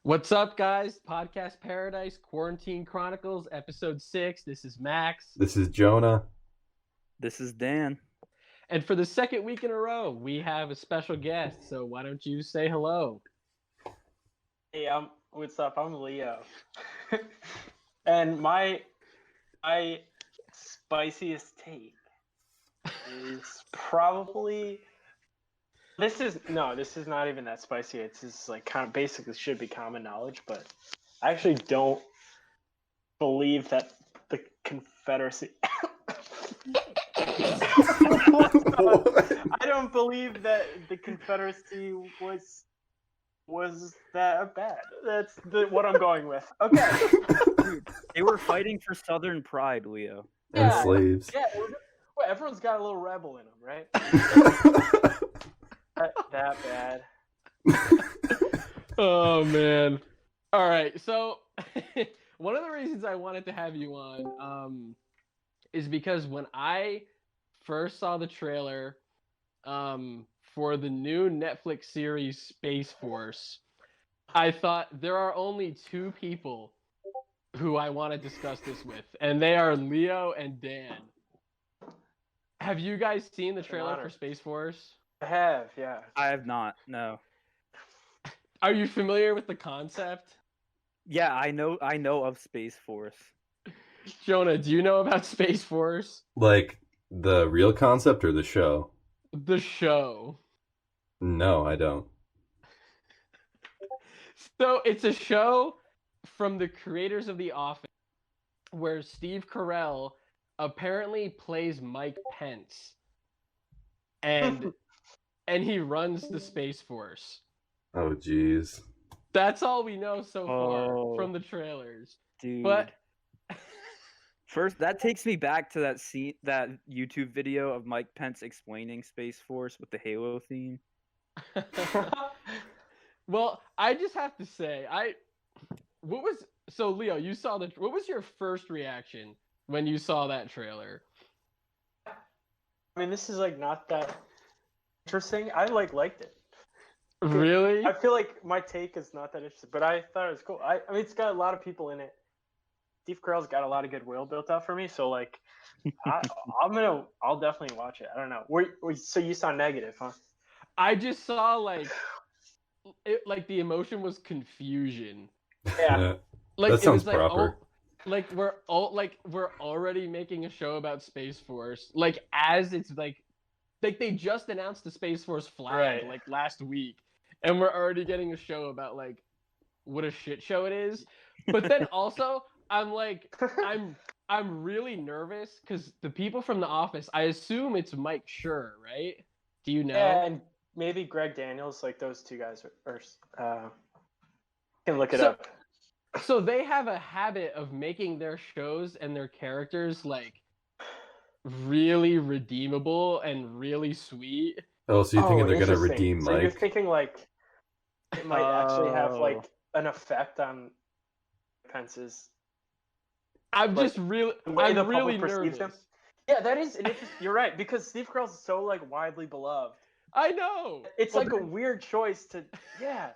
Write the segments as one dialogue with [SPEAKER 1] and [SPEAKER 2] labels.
[SPEAKER 1] What's up, guys? Podcast Paradise, Quarantine Chronicles, Episode 6. This is Max.
[SPEAKER 2] This is Jonah.
[SPEAKER 3] This is Dan.
[SPEAKER 1] And for the second week in a row, we have a special guest. So why don't you say hello?
[SPEAKER 4] Hey, what's up? I'm Leo. And my spiciest take is probably this is not even that spicy. It's just like kind of basically should be common knowledge, but I actually don't believe that the Confederacy I don't believe that the Confederacy was that bad. That's what I'm going with. Okay.
[SPEAKER 3] Dude, they were fighting for Southern pride, Leo.
[SPEAKER 2] And slaves.
[SPEAKER 4] Yeah, everyone's got a little rebel in them, right? that bad.
[SPEAKER 1] Oh, man. All right. So one of the reasons I wanted to have you on is because when I first saw the trailer for the new Netflix series Space Force, I thought there are only two people who I want to discuss this with, and they are Leo and Dan. Have you guys seen the trailer for Space Force?
[SPEAKER 4] I have, yeah.
[SPEAKER 3] I have not, no.
[SPEAKER 1] Are you familiar with the concept?
[SPEAKER 3] Yeah, I know of Space Force.
[SPEAKER 1] Jonah, do you know about Space Force?
[SPEAKER 2] Like the real concept or the show?
[SPEAKER 1] The show.
[SPEAKER 2] No, I don't.
[SPEAKER 1] So it's a show from the creators of The Office where Steve Carell apparently plays Mike Pence. And he runs the Space Force.
[SPEAKER 2] Oh, jeez.
[SPEAKER 1] That's all we know so far from the trailers.
[SPEAKER 3] Dude.
[SPEAKER 1] But
[SPEAKER 3] first, that takes me back to that YouTube video of Mike Pence explaining Space Force with the Halo theme.
[SPEAKER 1] Well, I just have to say, so Leo, you saw what was your first reaction when you saw that trailer?
[SPEAKER 4] I mean, this is like not that interesting. I liked it.
[SPEAKER 1] Really?
[SPEAKER 4] I feel like my take is not that interesting, but I thought it was cool. I mean, it's got a lot of people in it. Steve Carell's got a lot of goodwill built up for me, so like, I'll definitely watch it. I don't know. So you saw negative, huh?
[SPEAKER 1] I just saw like the emotion was confusion.
[SPEAKER 4] Yeah.
[SPEAKER 1] Like
[SPEAKER 2] that sounds
[SPEAKER 1] it was
[SPEAKER 2] proper.
[SPEAKER 1] We're already making a show about Space Force. Like as it's like they just announced the Space Force flag like last week, and we're already getting a show about like what a shit show it is. But then also I'm like I'm really nervous because the people from The Office, I assume it's Mike Schur, right? Do you know?
[SPEAKER 4] Yeah, and maybe Greg Daniels, like those two guys can look it up.
[SPEAKER 1] So they have a habit of making their shows and their characters like really redeemable and really sweet.
[SPEAKER 2] Oh, so you're thinking they're gonna
[SPEAKER 4] interesting.
[SPEAKER 2] redeem
[SPEAKER 4] So
[SPEAKER 2] Mike?
[SPEAKER 4] you're thinking like it might actually have like an effect on Pence's.
[SPEAKER 1] I'm
[SPEAKER 4] like,
[SPEAKER 1] just really,
[SPEAKER 4] I'm
[SPEAKER 1] I'm really nervous.
[SPEAKER 4] Him. Yeah, that is an interesting. You're right, because Steve Carell's so like widely beloved.
[SPEAKER 1] I know.
[SPEAKER 4] It's like a weird choice to. Yeah.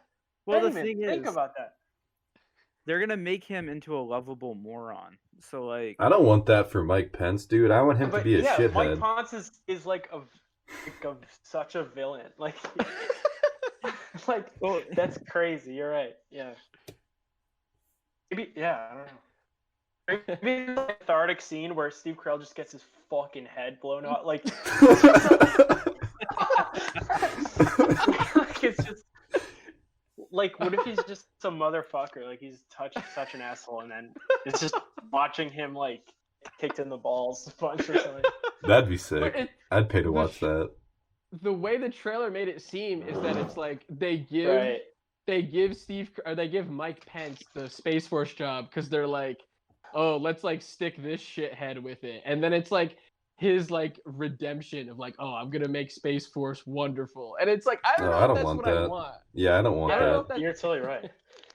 [SPEAKER 3] Well,
[SPEAKER 4] the
[SPEAKER 3] thing
[SPEAKER 4] think
[SPEAKER 3] is,
[SPEAKER 4] about that.
[SPEAKER 3] They're gonna make him into a lovable moron. So like,
[SPEAKER 2] I don't want that for Mike Pence, dude. I want him to be a shithead.
[SPEAKER 4] Mike Pence is like such a villain. Like, well, that's crazy. You're right. Yeah. Maybe. Yeah. I don't know. Maybe the cathartic scene where Steve Carell just gets his fucking head blown out. Like it's just like, what if he's just some motherfucker? Like he's such an asshole, and then it's just watching him like kicked in the balls a bunch or something.
[SPEAKER 2] That'd be sick. I'd pay to watch that.
[SPEAKER 1] The way the trailer made it seem is that it's like they give Mike Pence the Space Force job because they're like, oh, let's like stick this shithead with it, and then it's like his like redemption of like, oh, I'm gonna make Space Force wonderful, and it's like I don't know if that's what I want.
[SPEAKER 2] Yeah, I don't want that.
[SPEAKER 4] You're totally right.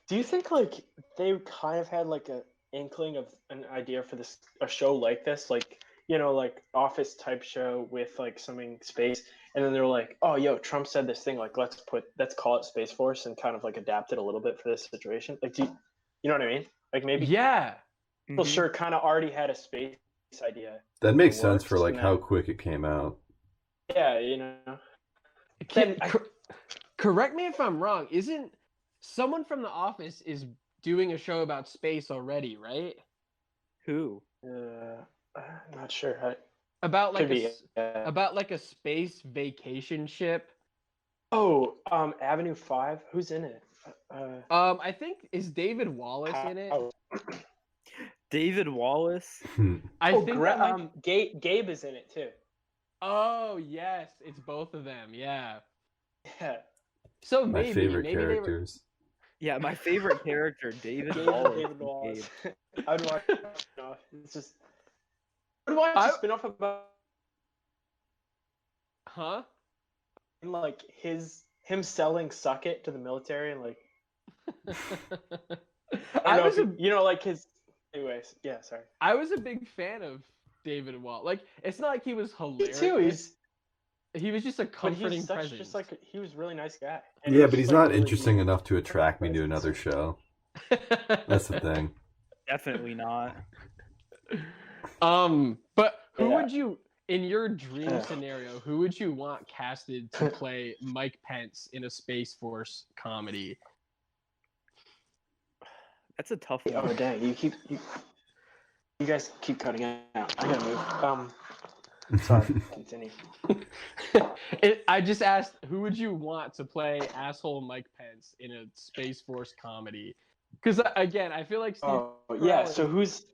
[SPEAKER 4] Do you think like they kind of had like a inkling of an idea for a show like this, like, you know, like Office type show with like something space, and then they were like, "Oh, yo, Trump said this thing. Like, let's call it Space Force and kind of like adapt it a little bit for this situation." Like, you know what I mean? Like maybe
[SPEAKER 1] Yeah.
[SPEAKER 4] people sure kind of already had a space idea.
[SPEAKER 2] That makes sense
[SPEAKER 4] works,
[SPEAKER 2] for like
[SPEAKER 4] and
[SPEAKER 2] how
[SPEAKER 4] then-
[SPEAKER 2] quick it came out.
[SPEAKER 4] Yeah, you know. Then
[SPEAKER 1] Correct me if I'm wrong. Isn't someone from The Office is doing a show about space already, right?
[SPEAKER 3] Who?
[SPEAKER 4] I'm not sure.
[SPEAKER 1] About like
[SPEAKER 4] Could be.
[SPEAKER 1] about like a space vacation ship.
[SPEAKER 4] Oh, Avenue 5. Who's in it?
[SPEAKER 1] I think is David Wallace in it.
[SPEAKER 3] David Wallace.
[SPEAKER 1] I think that might...
[SPEAKER 4] Gabe is in it too.
[SPEAKER 1] Oh yes, it's both of them. Yeah.
[SPEAKER 4] Yeah.
[SPEAKER 1] So
[SPEAKER 2] My favorite
[SPEAKER 1] maybe
[SPEAKER 2] characters.
[SPEAKER 3] Yeah, my favorite character, David
[SPEAKER 4] Gabe,
[SPEAKER 3] Wallace.
[SPEAKER 4] David Wallace. I would watch. It's just. I would watch a spin-off about.
[SPEAKER 1] Huh?
[SPEAKER 4] Like him selling suck it to the military and like. I don't know if you know, like his. Anyways, yeah, sorry.
[SPEAKER 1] I was a big fan of David Wallace. Like, it's not like he was hilarious.
[SPEAKER 4] Me too.
[SPEAKER 1] He was just a comforting presence.
[SPEAKER 4] Just like he was a really nice guy.
[SPEAKER 2] Yeah, but he's not really interesting enough to attract me to another show. That's the thing.
[SPEAKER 3] Definitely not.
[SPEAKER 1] But who would you, in your dream scenario, who would you want casted to play Mike Pence in a Space Force comedy?
[SPEAKER 3] That's a tough one.
[SPEAKER 4] Oh dang! You guys keep cutting out. I gotta move. Sorry. Continue.
[SPEAKER 1] I just asked, who would you want to play asshole Mike Pence in a Space Force comedy? Because again, I feel like Steve.
[SPEAKER 4] Yeah. So who's?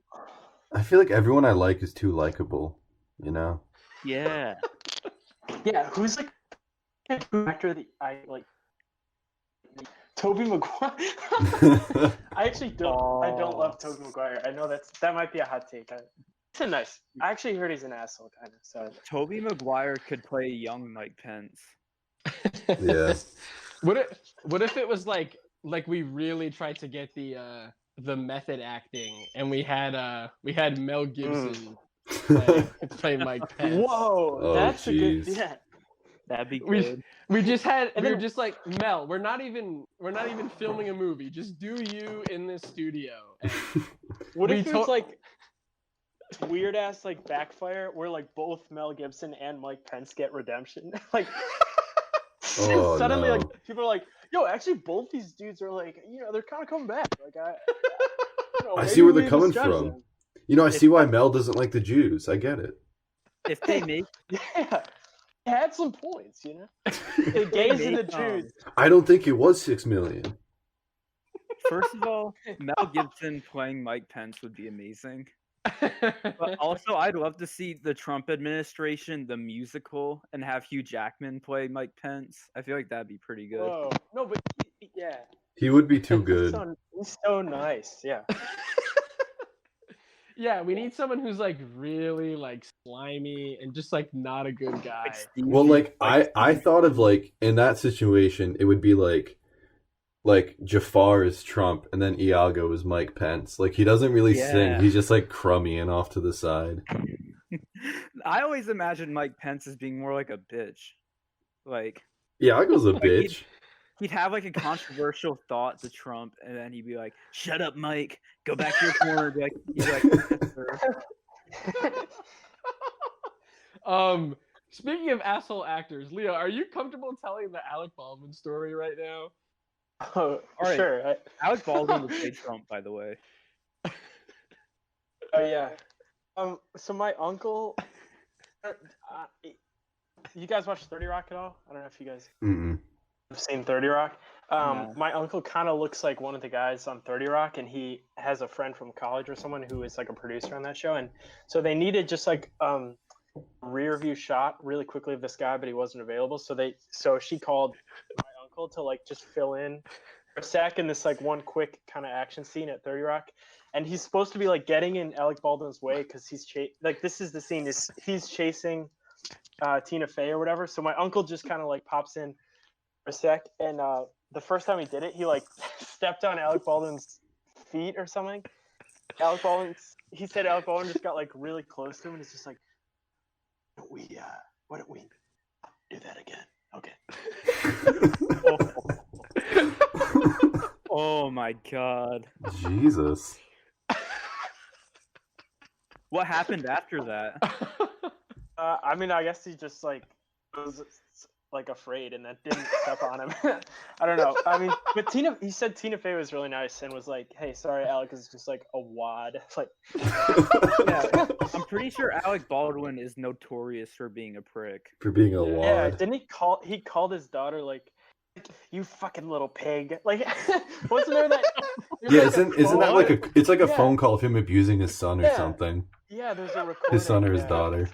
[SPEAKER 2] I feel like everyone I like is too likable. You know.
[SPEAKER 3] Yeah.
[SPEAKER 4] Yeah. Who's like who actor that I like? Tobey Maguire. I actually don't. I don't love Tobey Maguire. I know that might be a hot take. It's a nice. I actually heard he's an asshole, kind of. So
[SPEAKER 3] Tobey Maguire could play young Mike Pence.
[SPEAKER 2] Yeah.
[SPEAKER 1] What if it was like we really tried to get the method acting and we had Mel Gibson play Mike Pence.
[SPEAKER 4] Whoa, that's a good. Yeah.
[SPEAKER 3] That'd be good.
[SPEAKER 1] We were just like, Mel, we're not even filming a movie. Just do you in this studio. And
[SPEAKER 4] what if it's like weird ass like backfire where like both Mel Gibson and Mike Pence get redemption? Like suddenly like people are like, yo, actually both these dudes are like, they're kind of coming back. Like
[SPEAKER 2] I see where they're coming from. I see why Mel doesn't like the Jews. I get it.
[SPEAKER 3] If they make
[SPEAKER 4] had some points, the gays and the Jews.
[SPEAKER 2] I don't think it was 6 million.
[SPEAKER 3] First of all, Mel Gibson playing Mike Pence would be amazing. But also, I'd love to see the Trump administration, the musical, and have Hugh Jackman play Mike Pence. I feel like that'd be pretty good.
[SPEAKER 4] Whoa. No, but yeah.
[SPEAKER 2] He would be too good.
[SPEAKER 4] He's so nice, yeah.
[SPEAKER 1] Yeah, we need someone who's like really like slimy and just like not a good guy.
[SPEAKER 2] Well, like I thought of like in that situation, it would be like Jafar is Trump and then Iago is Mike Pence. Like he doesn't really sing; he's just like crummying off to the side.
[SPEAKER 3] I always imagine Mike Pence as being more like a bitch. Like
[SPEAKER 2] Iago's a bitch.
[SPEAKER 3] He'd have like a controversial thought to Trump, and then he'd be like, "Shut up, Mike. Go back to your corner." He'd be like,
[SPEAKER 1] Speaking of asshole actors, Leo, are you comfortable telling the Alec Baldwin story right now?
[SPEAKER 4] Oh, right. Sure.
[SPEAKER 3] Alec Baldwin would play Trump, by the way.
[SPEAKER 4] Oh yeah. So my uncle. You guys watch 30 Rock at all? I don't know if you guys. I've seen 30 Rock. My uncle kind of looks like one of the guys on 30 Rock, and he has a friend from college or someone who is like a producer on that show. And so they needed just like rear view shot really quickly of this guy, but he wasn't available. So she called my uncle to like just fill in for a sec in this like one quick kind of action scene at 30 Rock. And he's supposed to be like getting in Alec Baldwin's way because he's this is the scene he's chasing Tina Fey or whatever. So my uncle just kind of like pops in for a sec, and the first time he did it, he like stepped on Alec Baldwin's feet or something. He said Alec Baldwin just got like really close to him, and it's just like, why don't we Do that again. Okay.
[SPEAKER 3] Oh my god.
[SPEAKER 2] Jesus.
[SPEAKER 3] What happened after that?
[SPEAKER 4] I mean, I guess he just like was like afraid and that didn't step on him. I don't know. I mean, but he said Tina Fey was really nice and was like, "Hey, sorry, Alec is just like a wad." Like,
[SPEAKER 3] Yeah, I'm pretty sure Alec Baldwin is notorious for being a prick.
[SPEAKER 2] For being a wad.
[SPEAKER 4] yeah, didn't he called his daughter like, "You fucking little pig"? Like, wasn't there that?
[SPEAKER 2] Yeah, isn't that like it's like a
[SPEAKER 4] Yeah.
[SPEAKER 2] phone call of him abusing his son or
[SPEAKER 4] Yeah.
[SPEAKER 2] something?
[SPEAKER 4] Yeah, there's a recording.
[SPEAKER 2] His son or his
[SPEAKER 4] yeah.
[SPEAKER 2] daughter.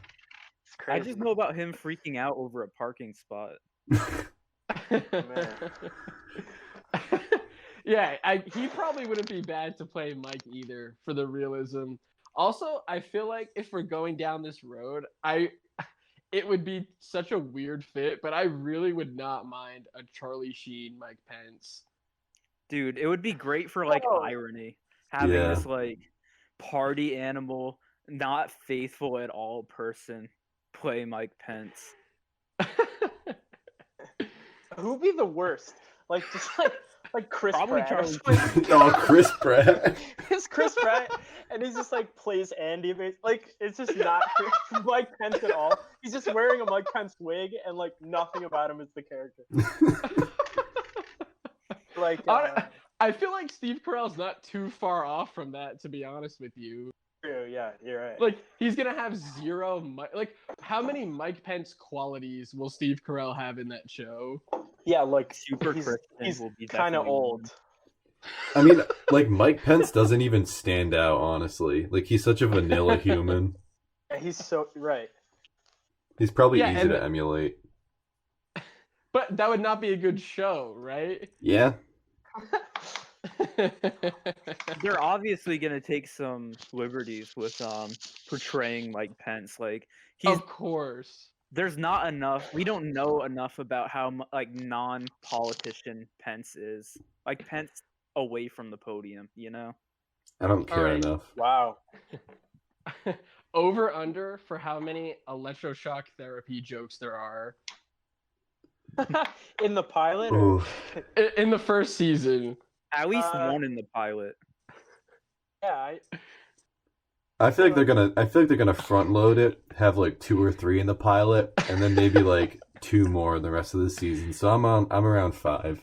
[SPEAKER 4] It's crazy.
[SPEAKER 3] I just know about him freaking out over a parking spot.
[SPEAKER 1] Yeah, he probably wouldn't be bad to play Mike either for the realism. Also, I feel like if we're going down this road, it would be such a weird fit, but I really would not mind a Charlie Sheen, Mike Pence.
[SPEAKER 3] Dude, it would be great for like
[SPEAKER 4] Oh.
[SPEAKER 3] irony. Having
[SPEAKER 2] Yeah.
[SPEAKER 3] this like party animal, not faithful at all person play Mike Pence.
[SPEAKER 4] Who'd be the worst? Like just like Chris
[SPEAKER 3] Probably
[SPEAKER 4] Pratt.
[SPEAKER 3] Charlie
[SPEAKER 2] Oh, Chris Pratt.
[SPEAKER 4] It's Chris Pratt, and he's just like plays Andy. Like it's just not Mike Pence at all. He's just wearing a Mike Pence wig, and like nothing about him is the character. Like,
[SPEAKER 1] I feel like Steve Carell's not too far off from that, to be honest with you.
[SPEAKER 4] true, yeah, you're right.
[SPEAKER 1] Like, he's gonna have zero. Like, how many Mike Pence qualities will Steve Carell have in that show?
[SPEAKER 4] Yeah, like
[SPEAKER 3] Super
[SPEAKER 4] he's
[SPEAKER 3] Christian will be
[SPEAKER 4] kind of
[SPEAKER 3] definitely
[SPEAKER 4] old.
[SPEAKER 2] I mean, like, Mike Pence doesn't even stand out, honestly. Like, he's such a vanilla human.
[SPEAKER 4] Yeah, he's so right.
[SPEAKER 2] He's probably
[SPEAKER 1] Yeah,
[SPEAKER 2] easy
[SPEAKER 1] and
[SPEAKER 2] to emulate.
[SPEAKER 1] But that would not be a good show, right?
[SPEAKER 2] Yeah.
[SPEAKER 3] They're obviously gonna take some liberties with portraying Mike Pence. Like
[SPEAKER 1] Of course.
[SPEAKER 3] there's not enough. We don't know enough about how like non-politician Pence is. Like Pence away from the podium, you know.
[SPEAKER 2] I don't care
[SPEAKER 1] Alright.
[SPEAKER 2] enough.
[SPEAKER 4] Wow.
[SPEAKER 1] Over under for how many electroshock therapy jokes there are
[SPEAKER 4] In the pilot. Or...
[SPEAKER 2] Ooh.
[SPEAKER 1] in the first season.
[SPEAKER 3] At least
[SPEAKER 4] Uh,
[SPEAKER 3] one in the pilot.
[SPEAKER 4] Yeah,
[SPEAKER 2] I feel like they're gonna front load it, have like 2 or 3 in the pilot, and then maybe like 2 more in the rest of the season. So I'm around 5.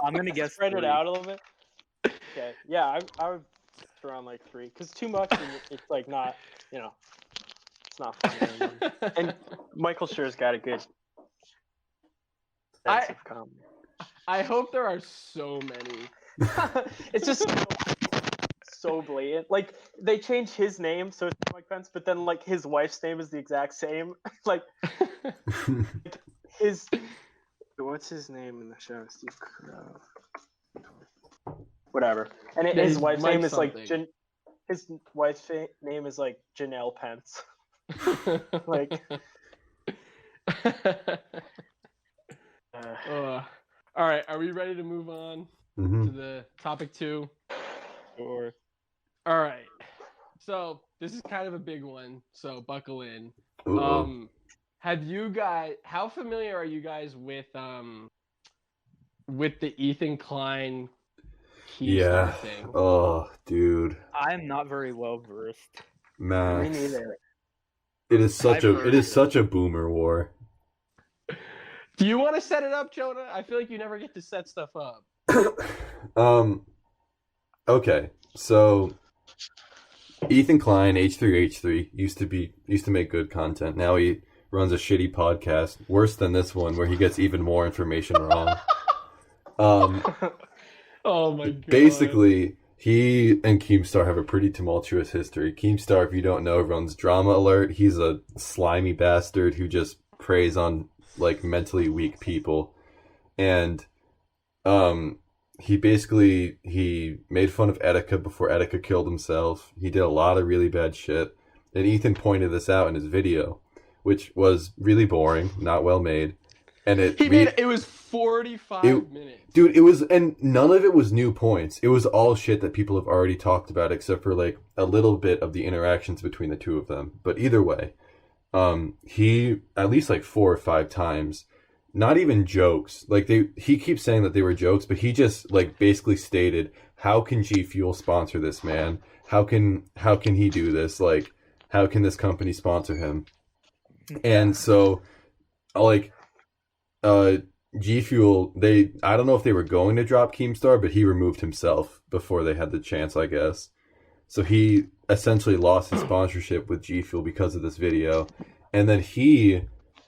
[SPEAKER 3] I'm gonna guess
[SPEAKER 4] spread it
[SPEAKER 3] 3.
[SPEAKER 4] out a little bit. Okay. Yeah, I would around like 3, because too much and it's like not, it's not funny anymore. And Michael Schur's got a good sense of comedy.
[SPEAKER 1] I hope there are so many.
[SPEAKER 4] It's just so blatant. Like they changed his name so it's Mike Pence, but then like his wife's name is the exact same. Like his what's his name in the show? Steve Carell. Whatever. And
[SPEAKER 1] Yeah,
[SPEAKER 4] his
[SPEAKER 1] he's
[SPEAKER 4] wife's
[SPEAKER 1] Mike
[SPEAKER 4] name is like
[SPEAKER 1] something.
[SPEAKER 4] his wife's name is like Janelle Pence. Like
[SPEAKER 1] All right, are we ready to move on
[SPEAKER 2] Mhm.
[SPEAKER 1] to the topic 2?
[SPEAKER 3] Or
[SPEAKER 1] All right. So this is kind of a big one, so buckle in.
[SPEAKER 2] Uh-oh.
[SPEAKER 1] How familiar are you guys with the Ethan Klein Keemstar
[SPEAKER 2] Yeah.
[SPEAKER 1] thing?
[SPEAKER 2] Oh, dude.
[SPEAKER 3] I'm not very well versed.
[SPEAKER 4] me
[SPEAKER 2] Max.
[SPEAKER 4] neither.
[SPEAKER 2] It is such
[SPEAKER 3] I've
[SPEAKER 2] a
[SPEAKER 3] heard
[SPEAKER 2] it is
[SPEAKER 3] it.
[SPEAKER 2] such a boomer war.
[SPEAKER 1] Do you want to set it up, Jonah? I feel like you never get to set stuff up.
[SPEAKER 2] Okay. So Ethan Klein, H3H3, used to make good content. Now he runs a shitty podcast, worse than this one, where he gets even more information wrong.
[SPEAKER 1] Oh my god.
[SPEAKER 2] Basically, he and Keemstar have a pretty tumultuous history. Keemstar, if you don't know, runs Drama Alert. He's a slimy bastard who just preys on like mentally weak people. And he made fun of Etika before Etika killed himself. He did a lot of really bad shit. And Ethan pointed this out in his video, which was really boring, not well made. And
[SPEAKER 1] it was 45 minutes.
[SPEAKER 2] Dude, and none of it was new points. It was all shit that people have already talked about, except for like a little bit of the interactions between the two of them. But either way, he at least like 4 or 5 times, not even jokes. Like he keeps saying that they were jokes, but he just like basically stated, "How can G Fuel sponsor this man? How can he do this? Like, how can this company sponsor him?" And so, like, uh, G Fuel, I don't know if they were going to drop Keemstar, but he removed himself before they had the chance, I guess. So he essentially lost his sponsorship with G Fuel because of this video, and then he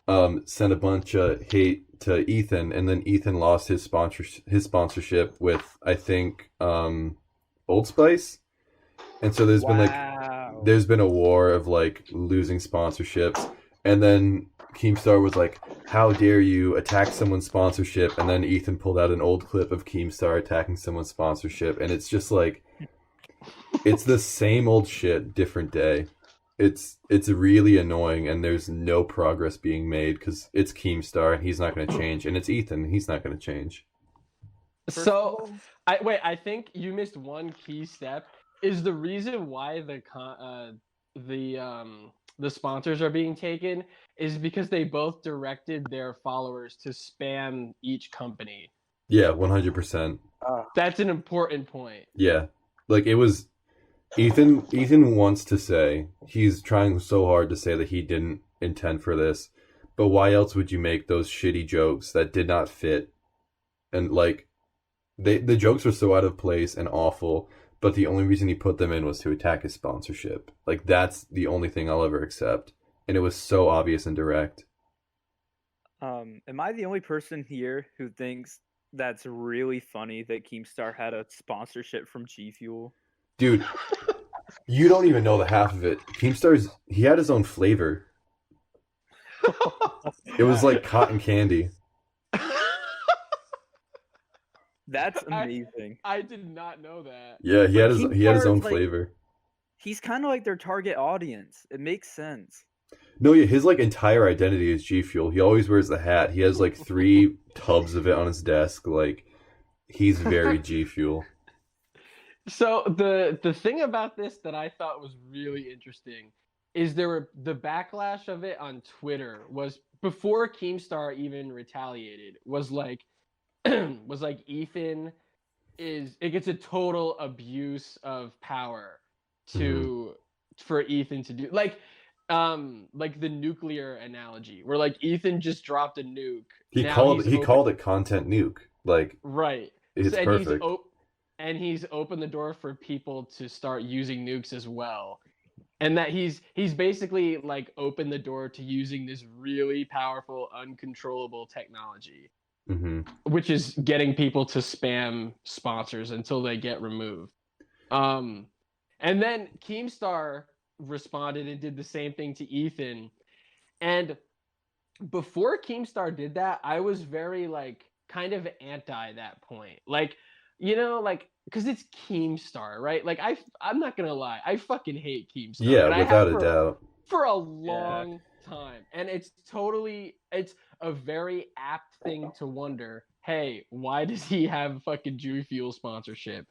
[SPEAKER 2] sent a bunch of hate to Ethan, and then Ethan lost his sponsorship with, I think, Old Spice. And so there's been a war of like losing sponsorships, and then Keemstar was like, "How dare you attack someone's sponsorship?" And then Ethan pulled out an old clip of Keemstar attacking someone's sponsorship, and it's just like, it's the same old shit, different day. It's really annoying, and there's no progress being made because it's Keemstar and he's not going to change, and it's Ethan and he's not going to change.
[SPEAKER 1] So, I think you missed one key step. Is the reason why the sponsors are being taken is because they both directed their followers to spam each company.
[SPEAKER 2] Yeah, 100%.
[SPEAKER 1] That's an important point.
[SPEAKER 2] Yeah, like it was. Ethan wants to say, he's trying so hard to say that he didn't intend for this, but why else would you make those shitty jokes that did not fit? And like, the jokes were so out of place and awful, but the only reason he put them in was to attack his sponsorship. Like, that's the only thing I'll ever accept. And it was so obvious and direct.
[SPEAKER 3] Am I the only person here who thinks that's really funny that Keemstar had a sponsorship from G Fuel?
[SPEAKER 2] Dude, you don't even know the half of it. He had his own flavor. It was like cotton candy.
[SPEAKER 3] That's amazing.
[SPEAKER 1] I did not know that.
[SPEAKER 2] Yeah, he had his own flavor.
[SPEAKER 3] He's kind of like their target audience. It makes sense.
[SPEAKER 2] No, yeah, his like entire identity is G Fuel. He always wears the hat. He has like 3 tubs of it on his desk. Like, he's very G Fuel.
[SPEAKER 1] So the thing about this that I thought was really interesting is the backlash of it on Twitter was before Keemstar even retaliated, was like Ethan it gets a total abuse of power for Ethan to do like the nuclear analogy where like Ethan just dropped a nuke.
[SPEAKER 2] He called it content nuke. Like,
[SPEAKER 1] right.
[SPEAKER 2] It's perfect.
[SPEAKER 1] And he's opened the door for people to start using nukes as well. And that he's basically like opened the door to using this really powerful, uncontrollable technology, which is getting people to spam sponsors until they get removed. And then Keemstar responded and did the same thing to Ethan. And before Keemstar did that, I was very like kind of anti that point. Like, you know, like, because it's Keemstar, right? Like, I'm not gonna lie, I fucking hate Keemstar.
[SPEAKER 2] Yeah, without a doubt.
[SPEAKER 1] For a long time, and it's a very apt thing to wonder. Hey, why does he have fucking G Fuel sponsorship?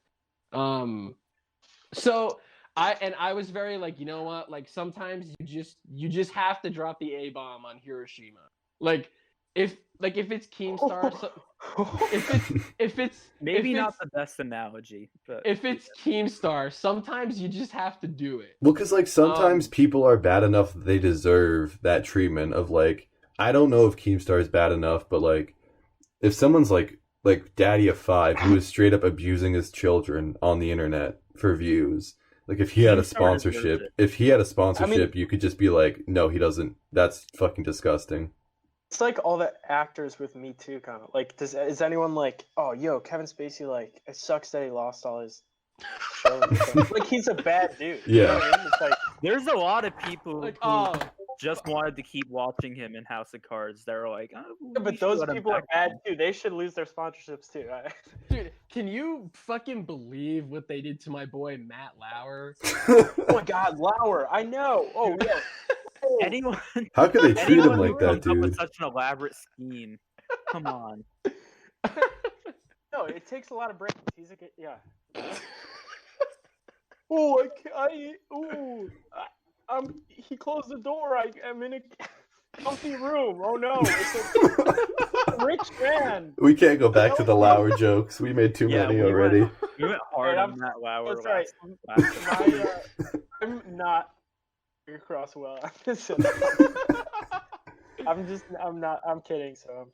[SPEAKER 1] So I was very like, you know what? Like, sometimes you just have to drop the A bomb on Hiroshima. Like, if it's Keemstar, if it's
[SPEAKER 3] not the best analogy, but
[SPEAKER 1] if it's Keemstar, sometimes you just have to do it.
[SPEAKER 2] Well, because like sometimes people are bad enough that they deserve that treatment of like, I don't know if Keemstar is bad enough, but like if someone's like Daddy of 5 who is straight up abusing his children on the internet for views. Like, if he had a sponsorship, you could just be like, no, he doesn't. That's fucking disgusting.
[SPEAKER 4] It's like all the actors with Me Too kind of. Like, is anyone like, oh, yo, Kevin Spacey, like, it sucks that he lost all his shows. Like, he's a bad dude.
[SPEAKER 2] Yeah.
[SPEAKER 4] You know what I mean? It's like,
[SPEAKER 3] there's a lot of people
[SPEAKER 1] like,
[SPEAKER 3] who just wanted to keep watching him in House of Cards. They're like,
[SPEAKER 4] but those people are bad too. They should lose their sponsorships too.
[SPEAKER 1] Dude, can you fucking believe what they did to my boy Matt Lauer?
[SPEAKER 4] Oh my God, Lauer! I know. Oh yeah.
[SPEAKER 3] Anyone?
[SPEAKER 2] How could they treat him like that, dude?
[SPEAKER 3] With such an elaborate scheme. Come on.
[SPEAKER 4] No, it takes a lot of brains. He's a yeah. Oh, He closed the door. I'm in a comfy room. Oh no, it's a rich man.
[SPEAKER 2] We can't go back to the Lauer jokes. We made too many already.
[SPEAKER 3] We went hard
[SPEAKER 4] Hey,
[SPEAKER 3] on that Lauer
[SPEAKER 4] That's right.
[SPEAKER 3] last
[SPEAKER 4] I'm not across well. I'm kidding. So I'm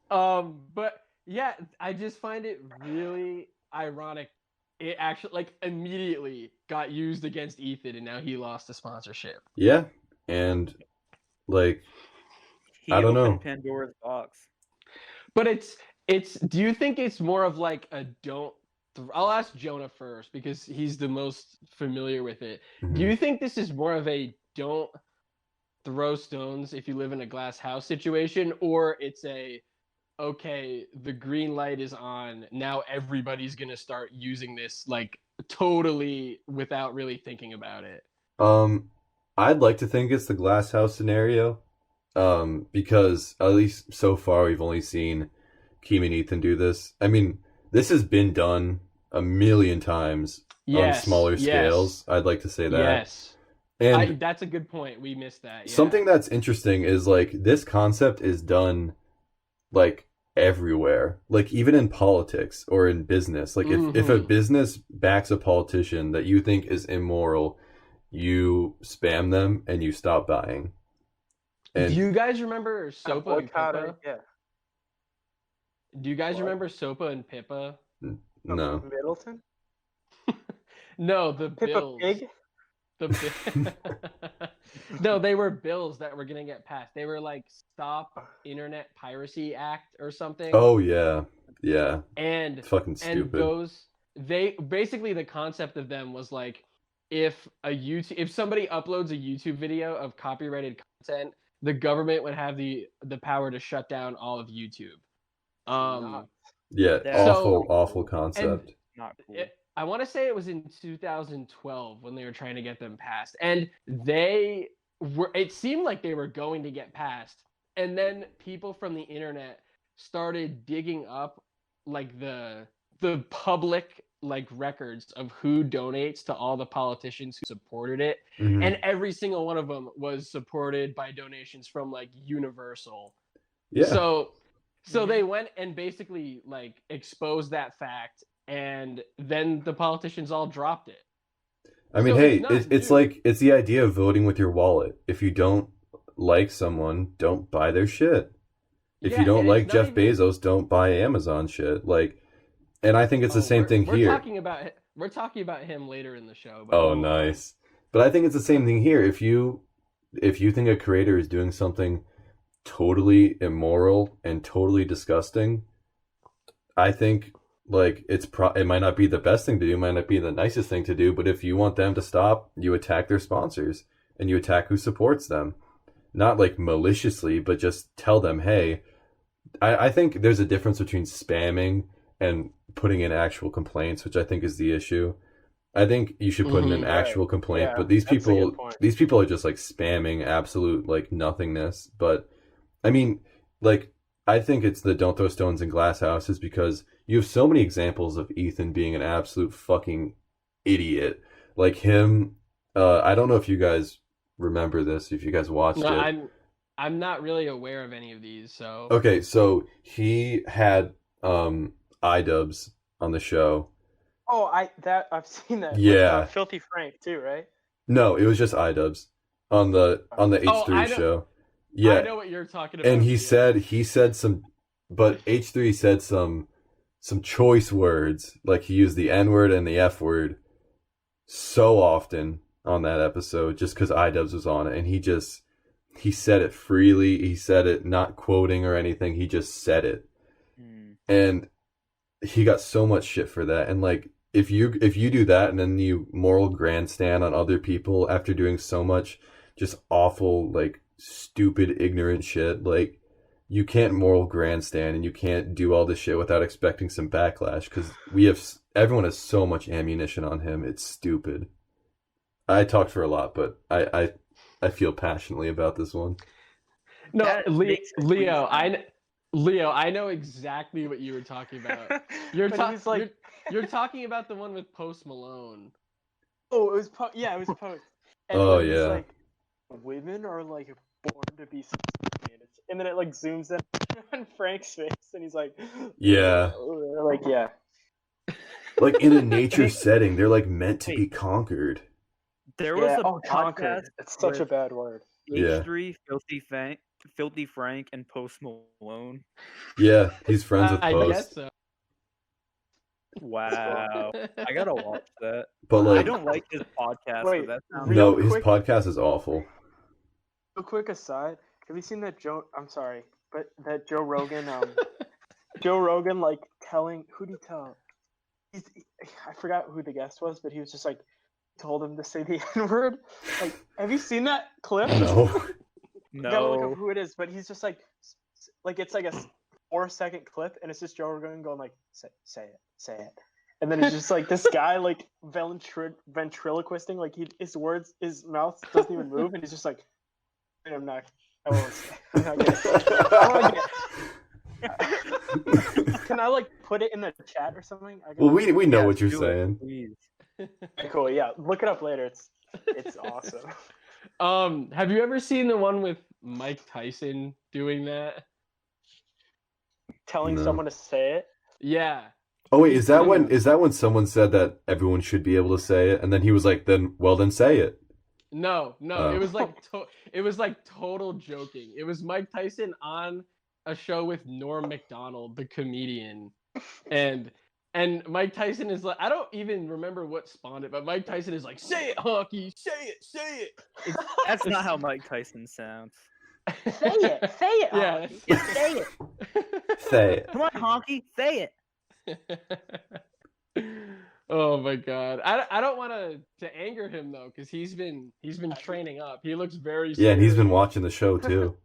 [SPEAKER 4] sorry.
[SPEAKER 1] But yeah, I just find it really ironic. It actually like immediately got used against Ethan, and now he lost the sponsorship.
[SPEAKER 2] Yeah, and like
[SPEAKER 3] He
[SPEAKER 2] I don't know.
[SPEAKER 3] opened Pandora's box.
[SPEAKER 1] But it's. Do you think it's more of like a don't? I'll ask Jonah first because he's the most familiar with it.
[SPEAKER 2] Mhm.
[SPEAKER 1] Do you think this is more of a don't throw stones if you live in a glass house situation, or it's a okay, the green light is on, now everybody's gonna start using this like totally without really thinking about it?
[SPEAKER 2] I'd like to think it's the glass house scenario. Because at least so far we've only seen Keem and Ethan do this. I mean, this has been done a million times on smaller scales. I'd like to say that.
[SPEAKER 1] Yes.
[SPEAKER 2] And
[SPEAKER 1] that's a good point. We missed that. Yeah.
[SPEAKER 2] something that's interesting is like this concept is done like everywhere, like even in politics or in business. Like if a business backs a politician that you think is immoral, you spam them and you stop buying. And
[SPEAKER 1] do you guys remember Sopa and Pippa?
[SPEAKER 4] Yeah.
[SPEAKER 1] Do you guys remember Sopa and Pippa?
[SPEAKER 2] No.
[SPEAKER 4] Middleton?
[SPEAKER 1] No, the
[SPEAKER 4] Pippa
[SPEAKER 1] bills.
[SPEAKER 4] Pig?
[SPEAKER 1] No, they were bills that were gonna get passed. They were like Stop Internet Piracy Act or something.
[SPEAKER 2] Oh yeah.
[SPEAKER 1] And
[SPEAKER 2] it's fucking stupid.
[SPEAKER 1] They basically, the concept of them was like if somebody uploads a YouTube video of copyrighted content, the government would have the power to shut down all of YouTube.
[SPEAKER 2] Yeah, awful concept.
[SPEAKER 3] Not cool.
[SPEAKER 1] I want to say it was in 2012 when they were trying to get them passed, and it seemed like they were going to get passed, and then people from the internet started digging up like the public like records of who donates to all the politicians who supported it, and every single one of them was supported by donations from like Universal.
[SPEAKER 2] Yeah.
[SPEAKER 1] So they went and basically like exposed that fact, and then the politicians all dropped it.
[SPEAKER 2] I mean, hey, it's like it's the idea of voting with your wallet. If you don't like someone, don't buy their shit. If you don't like Jeff Bezos, don't buy Amazon shit. Like, and I think it's the same thing here.
[SPEAKER 1] We're talking about him later in the show.
[SPEAKER 2] Oh, nice. But I think it's the same thing here. If you think a creator is doing something totally immoral and totally disgusting, I think like it might not be the best thing to do, might not be the nicest thing to do, but if you want them to stop, you attack their sponsors and you attack who supports them. Not like maliciously, but just tell them, hey, I think there's a difference between spamming and putting in actual complaints, which I think is the issue. I think you should put in an actual complaint, but these people are just like spamming absolute like nothingness. But I mean, like, I think it's the don't throw stones in glass houses because you have so many examples of Ethan being an absolute fucking idiot. Like him, I don't know if you guys remember this, if you guys watched it.
[SPEAKER 1] I'm not really aware of any of these, so.
[SPEAKER 2] Okay, so he had iDubbbz on the show.
[SPEAKER 4] Oh, I've seen that.
[SPEAKER 2] Yeah.
[SPEAKER 4] With, Filthy Frank too, right?
[SPEAKER 2] No, it was just iDubbbz on the H3 show. Yeah,
[SPEAKER 1] I know what you're talking about.
[SPEAKER 2] And he said some, but H3 said some choice words, like he used the N word and the F word so often on that episode, just because iDubbbz was on it, and he said it freely. He said it not quoting or anything. He just said it, and he got so much shit for that. And like, if you do that and then you moral grandstand on other people after doing so much just awful, like stupid, ignorant shit, like you can't moral grandstand and you can't do all this shit without expecting some backlash, because everyone has so much ammunition on him. It's stupid. I talked for a lot, but I feel passionately about this one.
[SPEAKER 1] No, Leo, I know exactly what you were talking about. You're talking about the one with Post Malone.
[SPEAKER 4] Oh, it was yeah, it was Post. And
[SPEAKER 2] Oh,
[SPEAKER 4] then he's
[SPEAKER 2] yeah.
[SPEAKER 4] like, women are like born to be and then it like zooms in on Frank's face, and he's like,
[SPEAKER 2] Yeah.
[SPEAKER 4] like yeah.
[SPEAKER 2] Like in a nature setting, they're like meant to
[SPEAKER 3] Wait.
[SPEAKER 2] be conquered.
[SPEAKER 3] There was
[SPEAKER 4] Yeah,
[SPEAKER 3] a podcast
[SPEAKER 4] conquered. It's such a
[SPEAKER 3] with
[SPEAKER 4] bad word.
[SPEAKER 2] Yeah.
[SPEAKER 3] H3, Filthy Frank, and Post Malone.
[SPEAKER 2] Yeah, he's friends with
[SPEAKER 1] I guess
[SPEAKER 2] Post.
[SPEAKER 1] so.
[SPEAKER 3] Wow, I gotta watch that.
[SPEAKER 2] But
[SPEAKER 3] I
[SPEAKER 2] like,
[SPEAKER 3] don't like his podcast,
[SPEAKER 4] Wait,
[SPEAKER 3] but that sounds
[SPEAKER 2] no,
[SPEAKER 4] real
[SPEAKER 2] his
[SPEAKER 4] quick-
[SPEAKER 2] podcast is awful.
[SPEAKER 4] Real quick aside, have you seen that I'm sorry, but that Joe Rogan, Joe Rogan like telling who did he tell? I forgot who the guest was, but he was just like told him to say the N word. Like, have you seen that clip?
[SPEAKER 2] No.
[SPEAKER 4] I gotta look up
[SPEAKER 3] no.
[SPEAKER 4] who it is, but he's just like it's like a 4-second clip, and it's just Joe Rogan going like, say it, and then it's just like this guy like ventriloquisting, like his mouth doesn't even move, and he's just like, I'm not gonna say it. Can I like put it in the chat or something?
[SPEAKER 2] Well, we know
[SPEAKER 3] Yes,
[SPEAKER 2] what you're
[SPEAKER 3] do it,
[SPEAKER 2] saying.
[SPEAKER 3] please.
[SPEAKER 4] Okay, cool. Yeah, look it up later. It's awesome.
[SPEAKER 1] Have you ever seen the one with Mike Tyson doing that?
[SPEAKER 4] Telling
[SPEAKER 2] No.
[SPEAKER 4] someone to say it.
[SPEAKER 1] Yeah.
[SPEAKER 2] Oh wait, is that when someone said that everyone should be able to say it, and then he was like, then say it.
[SPEAKER 1] No,
[SPEAKER 2] Oh.
[SPEAKER 1] it was like total joking. It was Mike Tyson on a show with Norm Macdonald, the comedian, and Mike Tyson is like, I don't even remember what spawned it, but Mike Tyson is like, say it, honky, say it.
[SPEAKER 3] That's not how Mike Tyson sounds.
[SPEAKER 4] Say it.
[SPEAKER 1] Yeah.
[SPEAKER 3] Say it.
[SPEAKER 2] Say it.
[SPEAKER 3] Come on, honky, say it.
[SPEAKER 1] Oh my god, I don't want to anger him though, because he's been training up. He looks very
[SPEAKER 2] Yeah, and he's been
[SPEAKER 1] serious.
[SPEAKER 2] watching the show too.